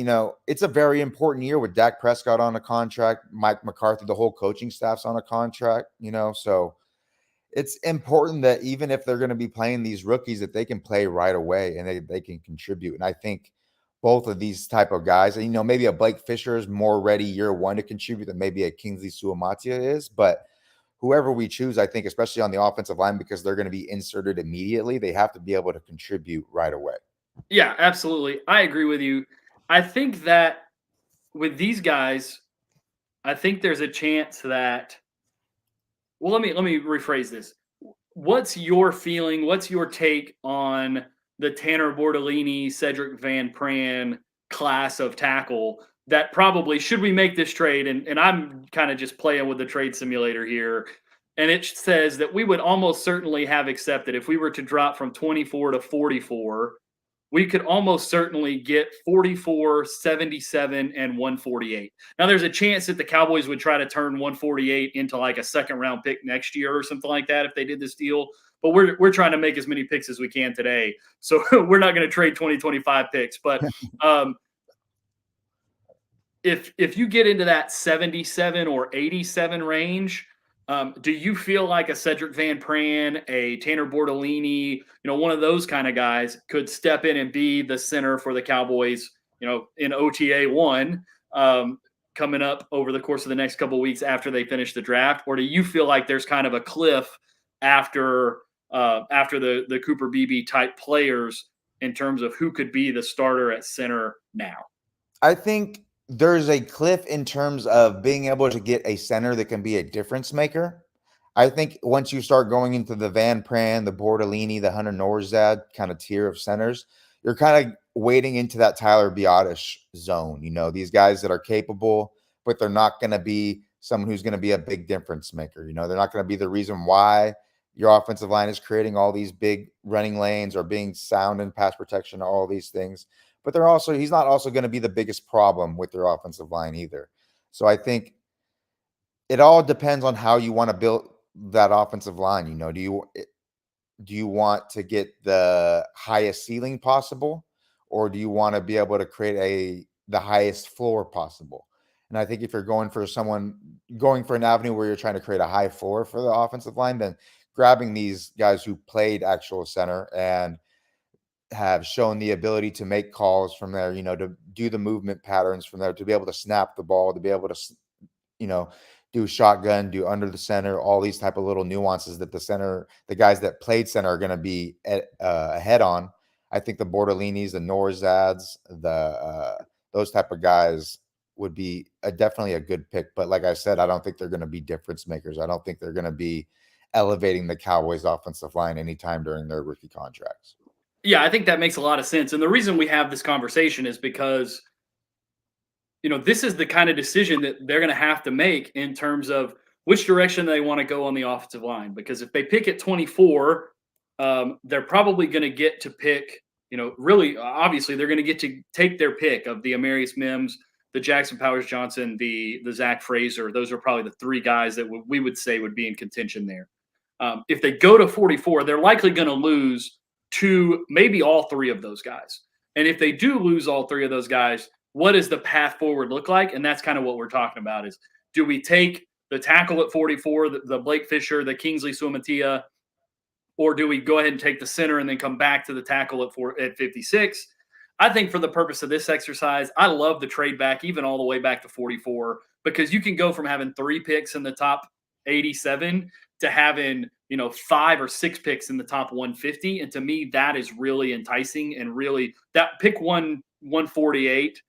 it's a very important year with Dak Prescott on a contract, Mike McCarthy, the whole coaching staff's on a contract, so it's important that even if they're going to be playing these rookies, that they can play right away and they can contribute. And I think both of these type of guys, and, maybe a Blake Fisher is more ready year 1 to contribute than maybe a Kingsley Suamatia is, but whoever we choose, I think, especially on the offensive line, because they're going to be inserted immediately, they have to be able to contribute right away. yeah, absolutely. I agree with you. I think that with these guys, I think there's a chance that let me rephrase this. What's your feeling? What's your take on the Tanner Bordellini, Cedric Van Pran class of tackle that probably should we make this trade? And I'm kind of just playing with the trade simulator here. And it says that we would almost certainly have accepted if we were to drop from 24 to 44, we could almost certainly get 44, 77, and 148. Now, there's a chance that the Cowboys would try to turn 148 into like a second round pick next year or something like that if they did this deal. But we're trying to make as many picks as we can today. So we're not going to trade 2025 picks. But if you get into that 77 or 87 range, do you feel like a Cedric Van Pran, a Tanner Bordellini, one of those kind of guys could step in and be the center for the Cowboys, in OTA 1 coming up over the course of the next couple of weeks after they finish the draft? Or do you feel like there's kind of a cliff after the Cooper Beebe type players in terms of who could be the starter at center now? I think there's a cliff in terms of being able to get a center that can be a difference maker. I think once you start going into the Van Pran, the Bordellini, the Hunter Norzad kind of tier of centers, you're kind of wading into that Tyler Biadasz zone. These guys that are capable, but they're not going to be someone who's going to be a big difference maker. They're not going to be the reason why your offensive line is creating all these big running lanes or being sound in pass protection, all these things. But he's not also going to be the biggest problem with their offensive line either. So I think it all depends on how you want to build that offensive line. Do you want to get the highest ceiling possible, or do you want to be able to create the highest floor possible? And I think if you're going for an avenue where you're trying to create a high floor for the offensive line, then grabbing these guys who played actual center and have shown the ability to make calls from there, to do the movement patterns from there, to be able to snap the ball, to be able to, do shotgun, do under the center, all these type of little nuances that the guys that played center are going to be ahead on. I think the Bordellinis, the Norzads, those type of guys would be definitely a good pick. But like I said, I don't think they're going to be difference makers. I don't think they're going to be elevating the Cowboys offensive line anytime during their rookie contracts. Yeah, I think that makes a lot of sense. And the reason we have this conversation is because, this is the kind of decision that they're going to have to make in terms of which direction they want to go on the offensive line. Because if they pick at 24, they're probably going to get to pick, really, obviously, they're going to get to take their pick of the Amarius Mims, the Jackson Powers Johnson, the Zach Fraser. Those are probably the three guys that we would say would be in contention there. If they go to 44, they're likely going to lose two, maybe all three of those guys. And if they do lose all three of those guys, what does the path forward look like? And that's kind of what we're talking about is, do we take the tackle at 44, the Blake Fisher, the Kingsley Suamatia, or do we go ahead and take the center and then come back to the tackle at 56? I think for the purpose of this exercise, I love the trade back, even all the way back to 44, because you can go from having 3 picks in the top 87 to having, 5 or 6 picks in the top 150. And to me, that is really enticing, and really that pick 148,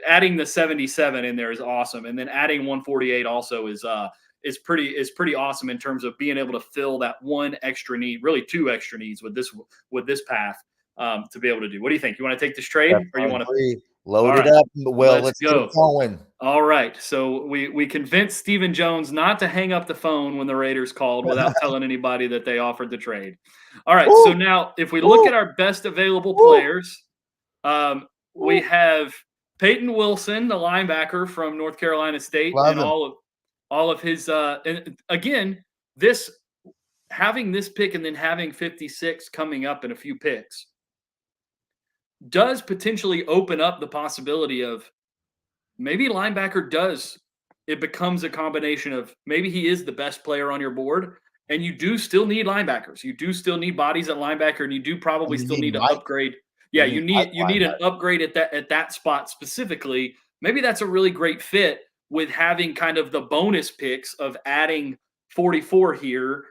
adding the 77 in there is awesome. And then adding 148 also is pretty awesome in terms of being able to fill that one extra need, really 2 extra needs with this path to be able to do. What do you think? You want to take this trade, or you want to load it up? Will, let's go. Get it going. All right. So we convinced Stephen Jones not to hang up the phone when the Raiders called without telling anybody that they offered the trade. All right. So now if we look at our best available players, we have Peyton Wilson, the linebacker from North Carolina State, and all of his and again, having this pick and then having 56 coming up in a few picks does potentially open up the possibility of maybe linebacker it becomes a combination of maybe he is the best player on your board, and you do still need linebackers. You do still need bodies at linebacker, and you do probably still need to upgrade. Yeah, you need an upgrade at that spot specifically. Maybe that's a really great fit with having kind of the bonus picks of adding 44 here,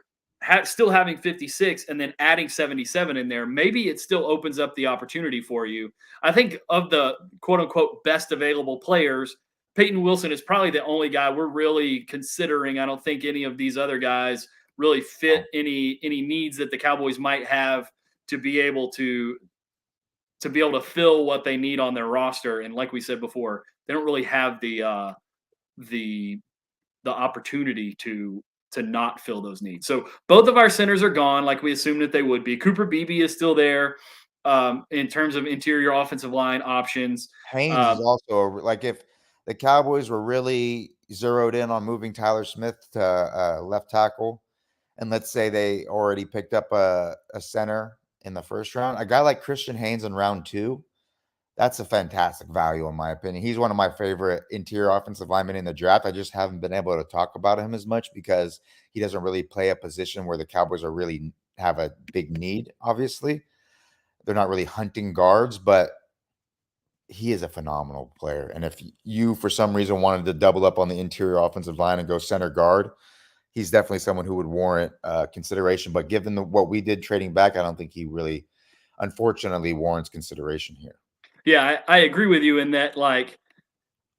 still having 56, and then adding 77 in there. Maybe it still opens up the opportunity for you. I think of the quote-unquote best available players, Peyton Wilson is probably the only guy we're really considering. I don't think any of these other guys really fit any needs that the Cowboys might have to be able to fill what they need on their roster. And like we said before, they don't really have the opportunity to not fill those needs. So both of our centers are gone, like we assumed that they would be. Cooper Beebe is still there in terms of interior offensive line options. Haynes is also like, if the Cowboys were really zeroed in on moving Tyler Smith to left tackle, and let's say they already picked up a center in the first round, a guy like Christian Haynes in round 2, that's a fantastic value in my opinion. He's one of my favorite interior offensive linemen in the draft. I just haven't been able to talk about him as much because he doesn't really play a position where the Cowboys are really have a big need. Obviously, they're not really hunting guards, but he is a phenomenal player. And if you, for some reason, wanted to double up on the interior offensive line and go center guard, he's definitely someone who would warrant consideration. But given what we did trading back, I don't think he really, unfortunately, warrants consideration here. Yeah, I agree with you in that, like,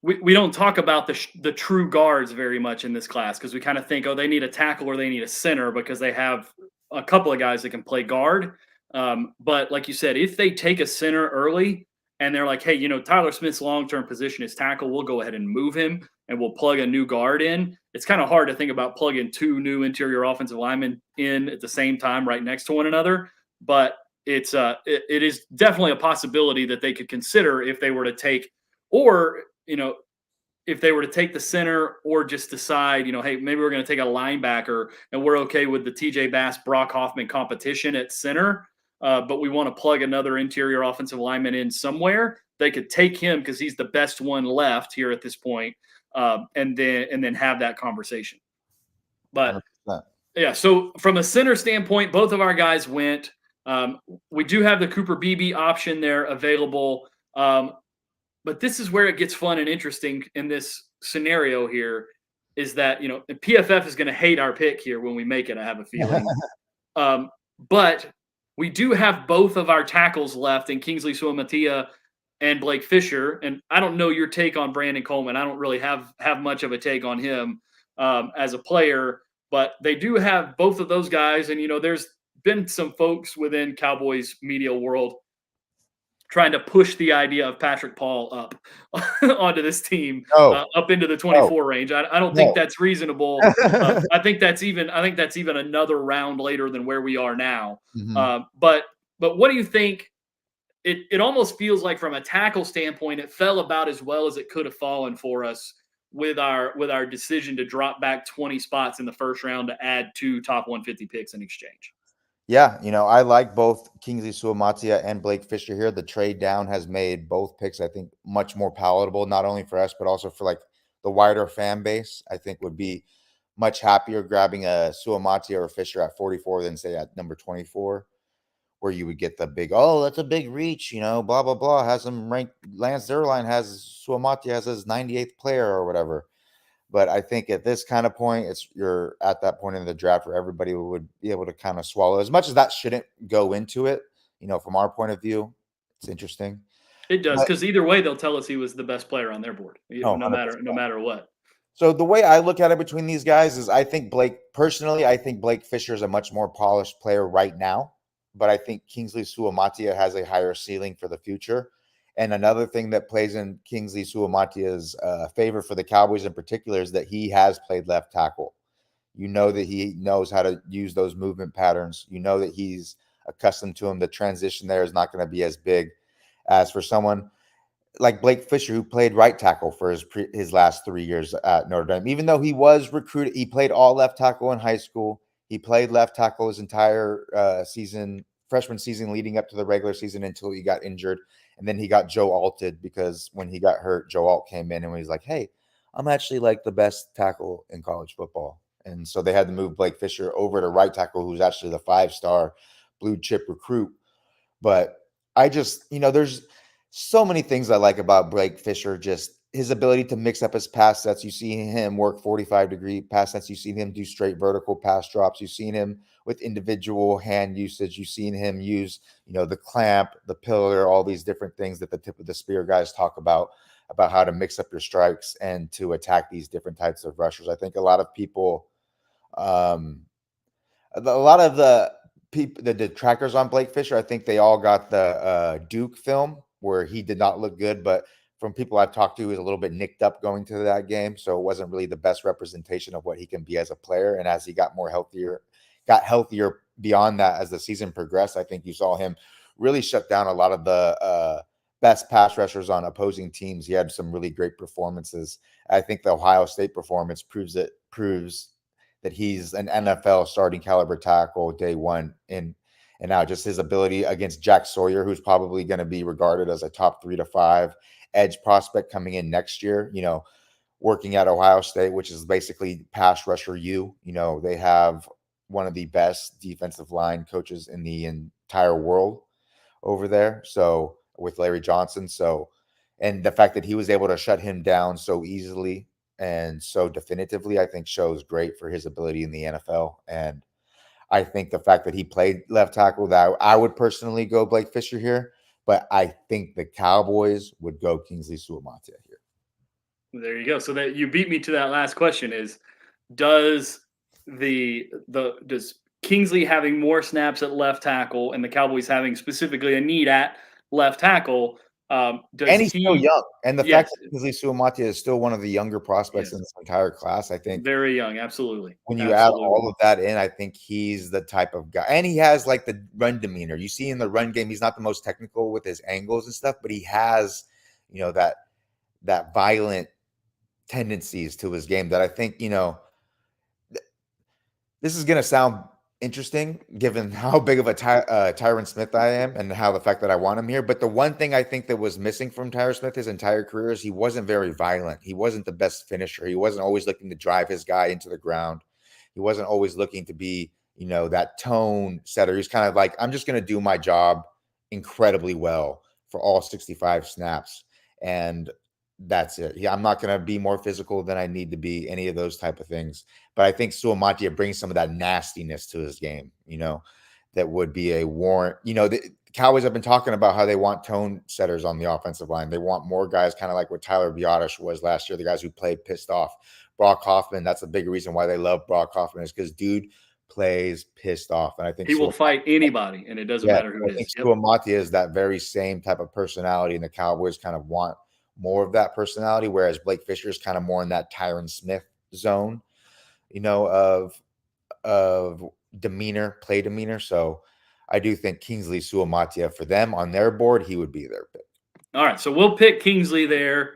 we don't talk about the true guards very much in this class because we kind of think, oh, they need a tackle or they need a center because they have a couple of guys that can play guard. But like you said, if they take a center early and they're like, hey, Tyler Smith's long-term position is tackle, we'll go ahead and move him and we'll plug a new guard in. It's kind of hard to think about plugging 2 new interior offensive linemen in at the same time right next to one another. But it is definitely a possibility that they could consider if they were to take, or, if they were to take the center, or just decide, hey, maybe we're going to take a linebacker and we're okay with the TJ Bass, Brock Hoffman competition at center. But we want to plug another interior offensive lineman in somewhere. They could take him because he's the best one left here at this point, and then have that conversation. But 100%. Yeah, so from a center standpoint, both of our guys went. We do have the Cooper Beebe option there available, but this is where it gets fun and interesting in this scenario here. Is that PFF is going to hate our pick here when we make it. I have a feeling, but we do have both of our tackles left in Kingsley Suamatia and Blake Fisher. And I don't know your take on Brandon Coleman. I don't really have much of a take on him as a player, but they do have both of those guys. And, there's been some folks within Cowboys media world trying to push the idea of Patrick Paul up onto this team, up into the 24 range. I don't think that's reasonable. I think that's even another round later than where we are now. Mm-hmm. But what do you think it almost feels like from a tackle standpoint, it fell about as well as it could have fallen for us with our decision to drop back 20 spots in the first round to add 2 top 150 picks in exchange. Yeah, I like both Kingsley Suamatia and Blake Fisher here. The trade down has made both picks, I think, much more palatable, not only for us, but also for like the wider fan base. I think would be much happier grabbing a Suamatia or Fisher at 44 than say at number 24, where you would get the big, oh, that's a big reach, blah, blah, blah. Has him ranked, Lance Zierlein has Suamatia as his 98th player or whatever. But I think at this kind of point, you're at that point in the draft where everybody would be able to kind of swallow as much as that shouldn't go into it. From our point of view, it's interesting. It does, But because either way, they'll tell us he was the best player on their board, no, no matter 100%. what. So the way I look at it between these guys is I think Blake Fisher is a much more polished player right now, but I think Kingsley Suamatia has a higher ceiling for the future. And another thing that plays in Kingsley Suamatia's favor for the Cowboys in particular is that he has played left tackle. You know that he knows how to use those movement patterns. You know that he's accustomed to them. The transition there is not going to be as big as for someone like Blake Fisher, who played right tackle for his last 3 years at Notre Dame. Even though he was recruited, he played all left tackle in high school. He played left tackle his entire freshman season leading up to the regular season until he got injured. And then he got Joe Alted because when he got hurt, Joe Alt came in and he was like, hey, I'm actually like the best tackle in college football. And so they had to move Blake Fisher over to right tackle, who's actually the 5-star blue chip recruit. But I just, there's so many things I like about Blake Fisher, just his ability to mix up his pass sets. You see him work 45-degree pass sets. You've seen him do straight vertical pass drops. You've seen him with individual hand usage. You've seen him use, the clamp, the pillar, all these different things that the tip of the spear guys talk about how to mix up your strikes and to attack these different types of rushers. I think a lot of people, a lot of the people, the detractors on Blake Fisher, I think they all got the Duke film where he did not look good, but from people I've talked to, he was a little bit nicked up going to that game. So it wasn't really the best representation of what he can be as a player. And as he got healthier beyond that as the season progressed, I think you saw him really shut down a lot of the best pass rushers on opposing teams. He had some really great performances. I think the Ohio State performance proves that he's an NFL starting caliber tackle day one. And now just his ability against Jack Sawyer, who's probably going to be regarded as a top 3 to 5 edge prospect coming in next year, working at Ohio State, which is basically pass rusher U. They have one of the best defensive line coaches in the entire world over there. So with Larry Johnson. So, and the fact that he was able to shut him down so easily and so definitively, I think shows great for his ability in the NFL. And I think the fact that he played left tackle, that I would personally go Blake Fisher here, but I think the Cowboys would go Kingsley Suamatia here. There you go. So that you beat me to that last question is, does does Kingsley having more snaps at left tackle and the Cowboys having specifically a need at left tackle, does And he's still young. And the fact yes, that Kingsley Suamatia is still one of the younger prospects in this entire class, I think very young, absolutely. when you add all of that in, I think he's the type of guy. And he has like the run demeanor. You see in the run game, he's not the most technical with his angles and stuff, but he has, that violent tendencies to his game that I think, this is going to sound interesting given how big of a Tyron Smith I am and how the fact that I want him here. But the one thing I think that was missing from Tyron Smith his entire career is he wasn't very violent. He wasn't the best finisher. He wasn't always looking to drive his guy into the ground. He wasn't always looking to be, that tone setter. He's kind of like, I'm just going to do my job incredibly well for all 65 snaps. And that's it. I'm not going to be more physical than I need to be, any of those type of things. But I think Suamatia brings some of that nastiness to his game, that would be a warrant. The Cowboys have been talking about how they want tone setters on the offensive line. They want more guys kind of like what Tyler Biotish was last year, the guys who played pissed off. Brock Hoffman, that's a big reason why they love Brock Hoffman is because dude plays pissed off. And I think he will fight anybody, and it doesn't matter who it is. Suamatia is that very same type of personality, and the Cowboys kind of want more of that personality, whereas Blake Fisher is kind of more in that Tyron Smith zone, of demeanor, play demeanor. So I do think Kingsley Suamatia, for them on their board, he would be their pick. All right, so we'll pick Kingsley there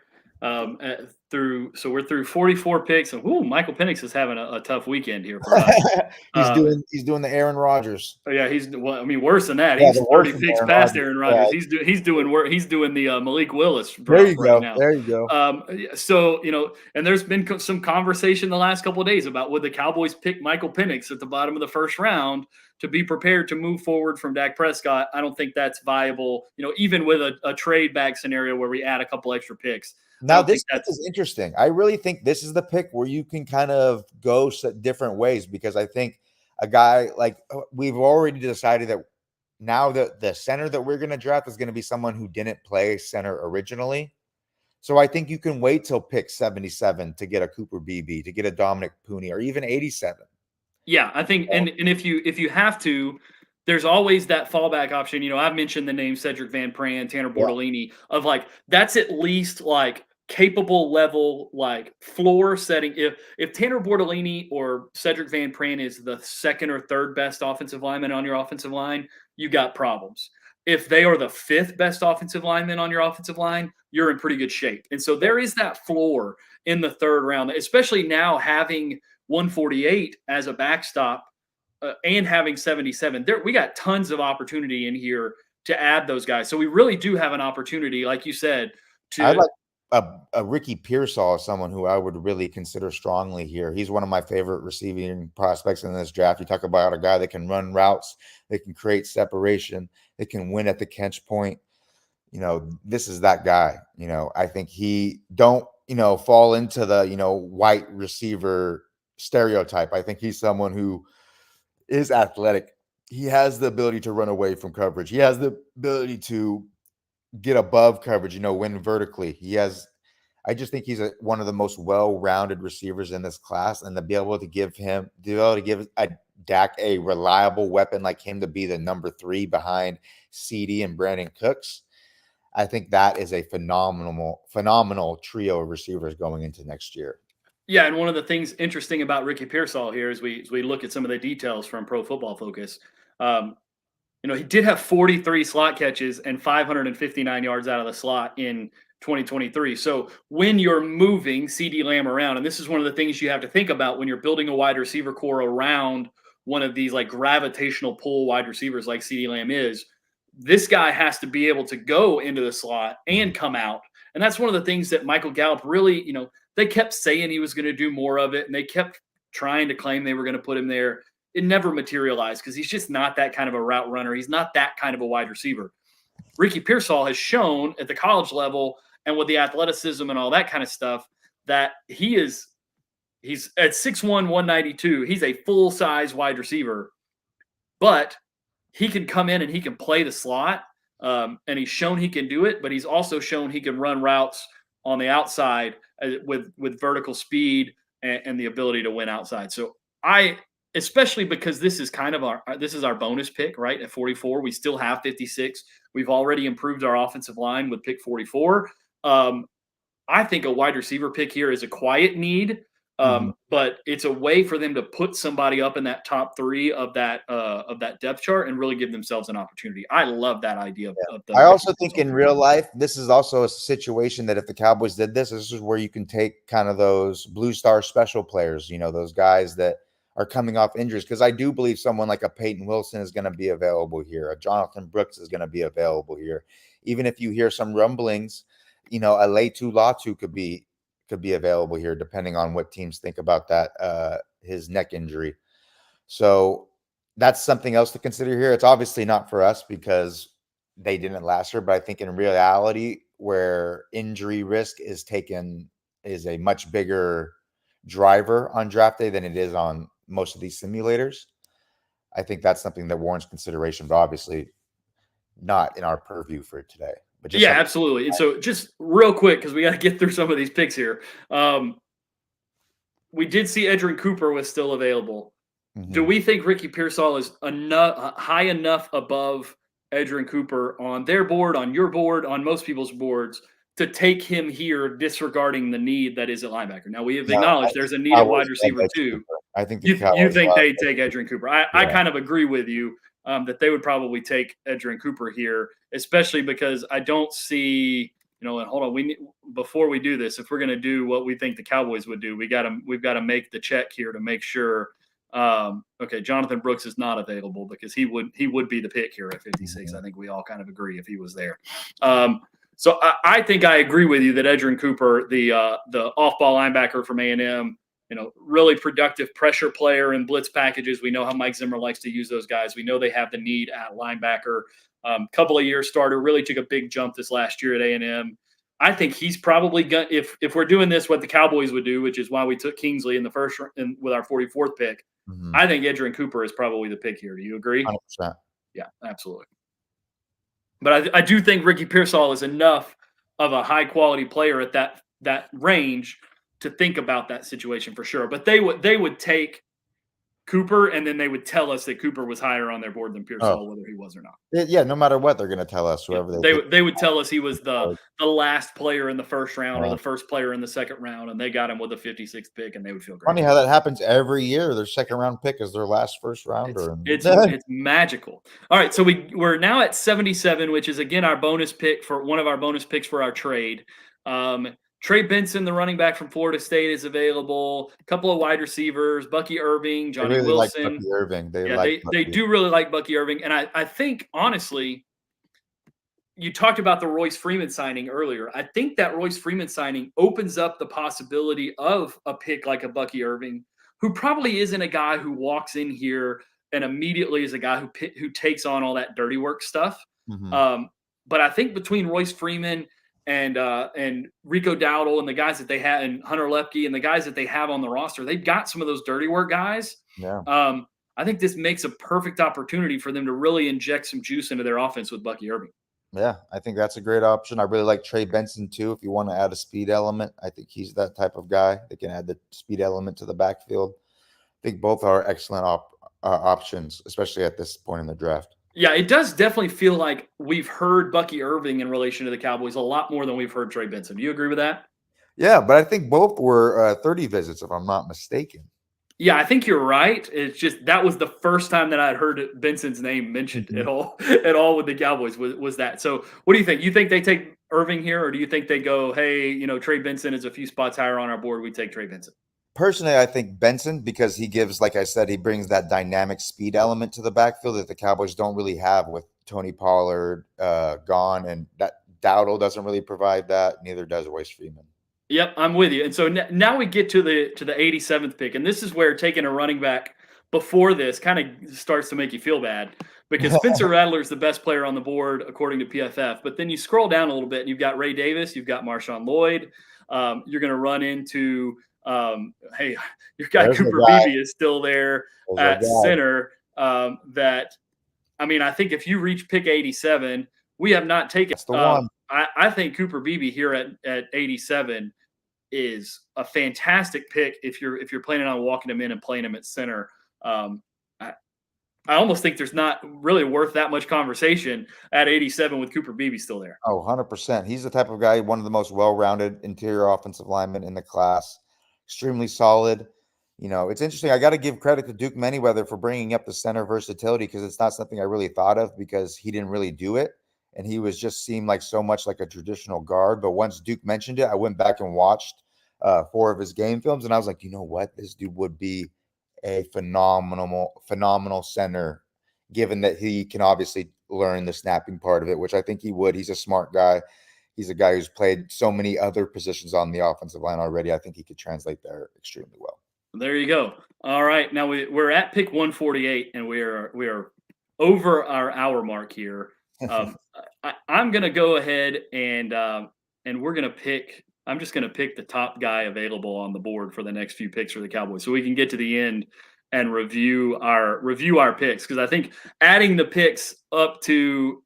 so we're through 44 picks, and Michael Penix is having a tough weekend here for us. He's doing the Aaron Rodgers. Oh yeah, worse than that. Yeah, he's 30 than picks Aaron past Rodgers. Aaron Rodgers. Yeah. He's doing the Malik Willis There route you right go. now. There you go. So and there's been some conversation the last couple of days about would the Cowboys pick Michael Penix at the bottom of the first round to be prepared to move forward from Dak Prescott. I don't think that's viable. Even with a trade back scenario where we add a couple extra picks. Now, this is interesting. I really think this is the pick where you can kind of go different ways, because I think a guy like we've already decided that now the center that we're going to draft is going to be someone who didn't play center originally. So I think you can wait till pick 77 to get a Cooper Beebe, to get a Dominic Pooney, or even 87. Yeah, I think, and if you have to, there's always that fallback option. I've mentioned the name Cedric Van Pran, Tanner Bortolini, of like that's at least like capable level, like floor setting. If Tanner Bortolini or Cedric Van Pran is the second or third best offensive lineman on your offensive line, you got problems. If they are the fifth best offensive lineman on your offensive line, you're in pretty good shape. And so there is that floor in the third round, especially now having 148 as a backstop and having 77. We got tons of opportunity in here to add those guys. So we really do have an opportunity, like you said, to. I like a Ricky Pearsall as someone who I would really consider strongly here. He's one of my favorite receiving prospects in this draft. You talk about a guy that can run routes, that can create separation, that can win at the catch point. This is that guy. I think he don't, fall into the, white receiver stereotype. I think he's someone who is athletic. He has the ability to run away from coverage. He has the ability to get above coverage, win vertically. I just think he's one of the most well-rounded receivers in this class, and to be able to give a Dak a reliable weapon like him to be the number 3 behind CD and Brandon Cooks, I think that is a phenomenal trio of receivers going into next year. Yeah, and one of the things interesting about Ricky Pearsall here is we look at some of the details from Pro Football Focus. He did have 43 slot catches and 559 yards out of the slot in 2023. So when you're moving CeeDee Lamb around, and this is one of the things you have to think about when you're building a wide receiver core around one of these like gravitational pull wide receivers like CeeDee Lamb is, this guy has to be able to go into the slot and come out. And that's one of the things that Michael Gallup really, they kept saying he was going to do more of it, and they kept trying to claim they were going to put him there. It never materialized because he's just not that kind of a route runner. He's not that kind of a wide receiver. Ricky Pearsall has shown at the college level and with the athleticism and all that kind of stuff that he's at 6'1", 192. He's a full-size wide receiver, but he can come in and he can play the slot, and he's shown he can do it, but he's also shown he can run routes on the outside with vertical speed and the ability to win outside. So especially because this is kind of our bonus pick, right? At 44, we still have 56. We've already improved our offensive line with pick 44. I think a wide receiver pick here is a quiet need, but it's a way for them to put somebody up in that top 3 of that depth chart and really give themselves an opportunity. I love that idea. I also think in real life, this is also a situation that if the Cowboys did this is where you can take kind of those blue star special players, those guys that are coming off injuries, because I do believe someone like a Peyton Wilson is going to be available here. A Jonathan Brooks is going to be available here. Even if you hear some rumblings, a Leitu Latu could be available here, depending on what teams think about that, his neck injury. So that's something else to consider here. It's obviously not for us because they didn't last year, but I think in reality, where injury risk is a much bigger driver on draft day than it is on most of these simulators, I think that's something that warrants consideration, but obviously not in our purview for today. But yeah, absolutely. And so just real quick, because we got to get through some of these picks here. We did see Edgerrin Cooper was still available. Do we think Ricky Pearsall is high enough above Edgerrin Cooper on their board, on your board, on most people's boards, to take him here, disregarding the need that is at linebacker? Now, we have acknowledged there's a need at wide receiver too. I think you think they take Edgerrin Cooper. I kind of agree with you. that they would probably take Edgerrin Cooper here, especially because I don't see, and hold on, before we do this, if we're going to do what we think the Cowboys would do, we've got to make the check here to make sure. Okay, Jonathan Brooks is not available because he would be the pick here at 56. I think we all kind of agree if he was there. So I think I agree with you that Edgerrin Cooper, the off-ball linebacker from A&M, really productive pressure player in blitz packages. We know how Mike Zimmer likes to use those guys. We know they have the need at linebacker. Couple of years starter, really took a big jump this last year at A&M. I think he's probably going to, if we're doing this, what the Cowboys would do, which is why we took Kingsley in the first with our 44th pick. Mm-hmm. I think Edgerrin Cooper is probably the pick here. Do you agree? 100%. Yeah, absolutely. But I do think Ricky Pearsall is enough of a high quality player at that range to think about that situation for sure. But they would take Cooper, and then they would tell us that Cooper was higher on their board than Pearsall, whether he was or not. Yeah, no matter what, they're going to tell us whoever they would tell us he was the last player in the first round or the first player in the second round, and they got him with a 56th pick, and they would feel great. Funny how that happens every year. Their second round pick is their last first rounder. It's magical. All right, so we're now at 77, which is again our bonus pick for one of our bonus picks for our trade. Trey Benson, the running back from Florida State, is available. A couple of wide receivers, Bucky Irving, Johnny Wilson. Like Bucky Irving. They do really like Bucky Irving. And I think, honestly, you talked about the Royce Freeman signing earlier. I think that Royce Freeman signing opens up the possibility of a pick like a Bucky Irving, who probably isn't a guy who walks in here and immediately is a guy who takes on all that dirty work stuff. Mm-hmm. But I think between Royce Freeman and Rico Dowdle and the guys that they had, and Hunter Lepke and the guys that they have on the roster, they've got some of those dirty work guys. Yeah. I think this makes a perfect opportunity for them to really inject some juice into their offense with Bucky Irving. Yeah, I think that's a great option. I really like Trey Benson too. If you want to add a speed element, I think he's that type of guy that can add the speed element to the backfield. I think both are excellent options, especially at this point in the draft. Yeah, it does definitely feel like we've heard Bucky Irving in relation to the Cowboys a lot more than we've heard Trey Benson. Do you agree with that? Yeah, but I think both were 30 visits, if I'm not mistaken. Yeah, I think you're right. It's just that was the first time that I'd heard Benson's name mentioned at all with the Cowboys was that. So what do you think? You think they take Irving here, or do you think they go, hey, Trey Benson is a few spots higher on our board, we take Trey Benson? Personally, I think Benson, because he gives, like I said, he brings that dynamic speed element to the backfield that the Cowboys don't really have with Tony Pollard gone, and that Dowdle doesn't really provide that. Neither does Royce Freeman. Yep, I'm with you. And so now we get to the 87th pick, and this is where taking a running back before this kind of starts to make you feel bad, because Spencer Rattler is the best player on the board according to PFF. But then you scroll down a little bit, and you've got Ray Davis, you've got Marshawn Lloyd. You're going to run into hey, your guy Cooper Beebe is still there at center. I think if you reach pick 87, we have not taken. That's the one. I think Cooper Beebe here at 87 is a fantastic pick if you're planning on walking him in and playing him at center. I almost think there's not really worth that much conversation at 87 with Cooper Beebe still there. Oh, 100%. He's the type of guy, one of the most well-rounded interior offensive linemen in the class. Extremely solid. It's interesting. I got to give credit to Duke Manyweather for bringing up the center versatility, because it's not something I really thought of, because he didn't really do it. And he seemed like so much like a traditional guard. But once Duke mentioned it, I went back and watched 4 of his game films, and I was like, you know what? This dude would be a phenomenal center, given that he can obviously learn the snapping part of it, which I think he would. He's a smart guy. He's a guy who's played so many other positions on the offensive line already. I think he could translate there extremely well. There you go. All right. Now we're at pick 148, and we are over our hour mark here. I'm going to go ahead and we're going to pick. I'm just going to pick the top guy available on the board for the next few picks for the Cowboys, so we can get to the end and review our picks. Because I think adding the picks up to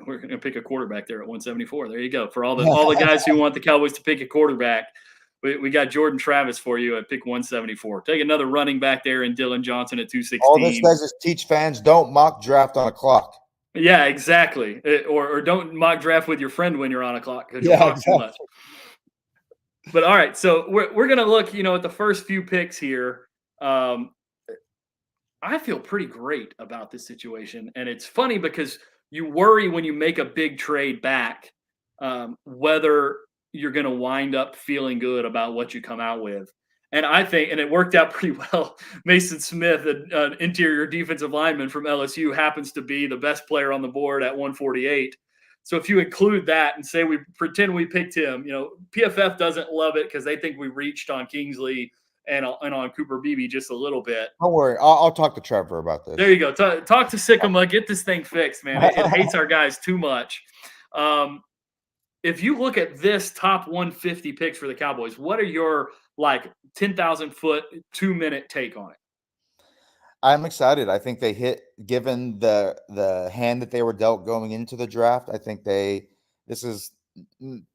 we're going to pick a quarterback there at 174. There you go. For all the guys who want the Cowboys to pick a quarterback, we got Jordan Travis for you at pick 174. Take another running back there in Dylan Johnson at 216. All this does is teach fans don't mock draft on a clock. Yeah, exactly. Or don't mock draft with your friend when you're on a clock, because you'll talk too much. But all right, so we're going to look, at the first few picks here. I feel pretty great about this situation, and it's funny because you worry when you make a big trade back, whether you're going to wind up feeling good about what you come out with. And I think, and it worked out pretty well. Mason Smith, an interior defensive lineman from LSU, happens to be the best player on the board at 148. So if you include that and say we pretend we picked him, PFF doesn't love it because they think we reached on Kingsley and on Cooper Beebe just a little bit. Don't worry, I'll talk to Trevor about this. There you go. Talk to Sycamore. Get this thing fixed, man. It hates our guys too much. If you look at this top 150 picks for the Cowboys, what are your 10,000 foot 2-minute take on it? I'm excited. I think they hit, given the hand that they were dealt going into the draft. I think this is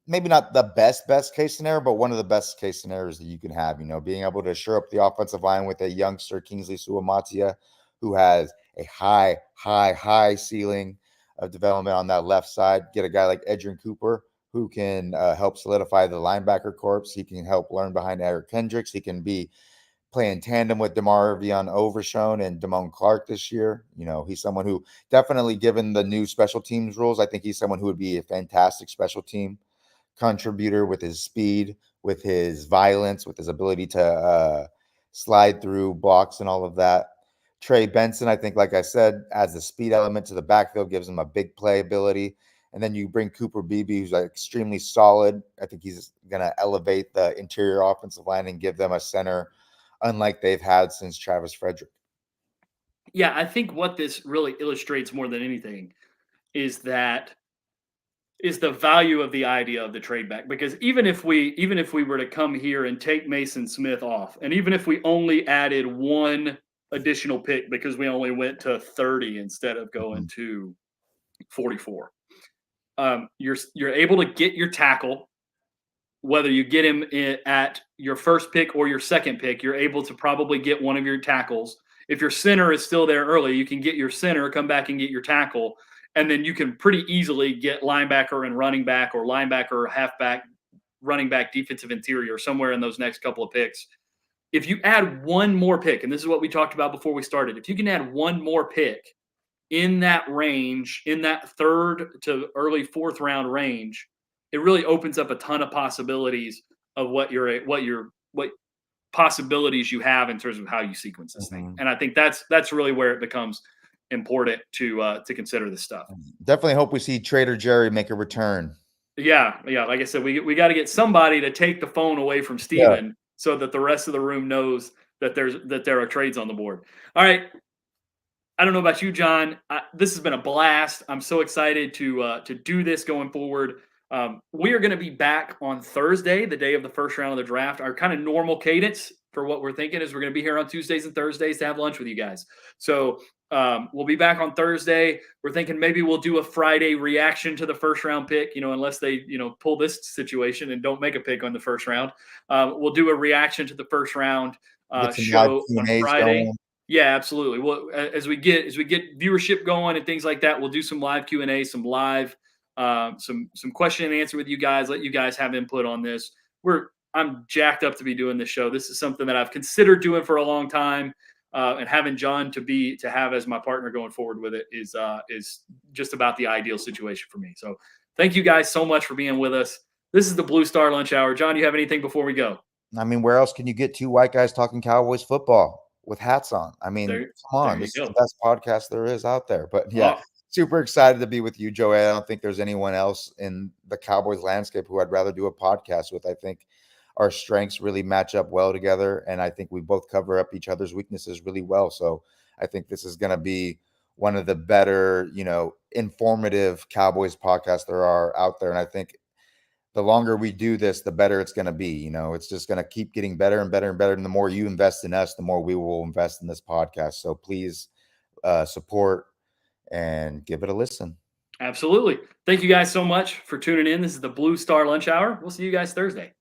maybe not the best case scenario, but one of the best case scenarios that you can have. Being able to shore up the offensive line with a youngster Kingsley Suamatia, who has a high ceiling of development on that left side. Get a guy like Edgerrin Cooper, who can help solidify the linebacker corps. He can help learn behind Eric Kendricks. He can be play in tandem with DeMarvion Overshone and Damone Clark this year. He's someone who definitely, given the new special teams rules, I think he's someone who would be a fantastic special team contributor with his speed, with his violence, with his ability to slide through blocks and all of that. Trey Benson, I think, like I said, adds the speed element to the backfield, gives him a big play ability. And then you bring Cooper Beebe, who's extremely solid. I think he's going to elevate the interior offensive line and give them a center unlike they've had since Travis Frederick. Yeah, I think what this really illustrates more than anything is the value of the idea of the trade back. Because even if we were to come here and take Mason Smith off, and even if we only added one additional pick because we only went to 30 instead of going to 44, you're able to get your tackle. Whether you get him at your first pick or your second pick, you're able to probably get one of your tackles. If your center is still there early, you can get your center, come back and get your tackle, and then you can pretty easily get linebacker and running back, or linebacker, halfback, running back, defensive interior, somewhere in those next couple of picks. If you add one more pick, and this is what we talked about before we started, if you can add one more pick in that range, in that third to early fourth round range, it really opens up a ton of possibilities of what possibilities you have in terms of how you sequence this thing. And I think that's really where it becomes important to consider this stuff. Definitely hope we see Trader Jerry make a return. Yeah. Like I said, we got to get somebody to take the phone away from Steven so that the rest of the room knows that there are trades on the board. All right. I don't know about you, John. This has been a blast. I'm so excited to do this going forward. We are going to be back on Thursday, the day of the first round of the draft. Our kind of normal cadence for what we're thinking is we're going to be here on Tuesdays and Thursdays to have lunch with you guys. So we'll be back on Thursday. We're thinking maybe we'll do a Friday reaction to the first round pick, unless they, pull this situation and don't make a pick on the first round. We'll do a reaction to the first round show on Friday. Going. Yeah, absolutely. Well, as we get viewership going and things like that, we'll do some live Q&A, some live some question and answer with you guys, let you guys have input on this. I'm jacked up to be doing this show. This is something that I've considered doing for a long time, and having John to have as my partner going forward with it is just about the ideal situation for me. So thank you guys so much for being with us. This is the Blue Star Lunch Hour. John, you have anything before we go? I mean, where else can you get two white guys talking Cowboys football with hats on? I mean, come on, this is the best podcast there is out there. But yeah. Super excited to be with you, Joey. I don't think there's anyone else in the Cowboys landscape who I'd rather do a podcast with. I think our strengths really match up well together, and I think we both cover up each other's weaknesses really well. So I think this is going to be one of the better, informative Cowboys podcasts there are out there. And I think the longer we do this, the better it's going to be. It's just going to keep getting better and better and better. And the more you invest in us, the more we will invest in this podcast. So please support and give it a listen. Absolutely. Thank you guys so much for tuning in. This is the Blue Star Lunch Hour. We'll see you guys Thursday.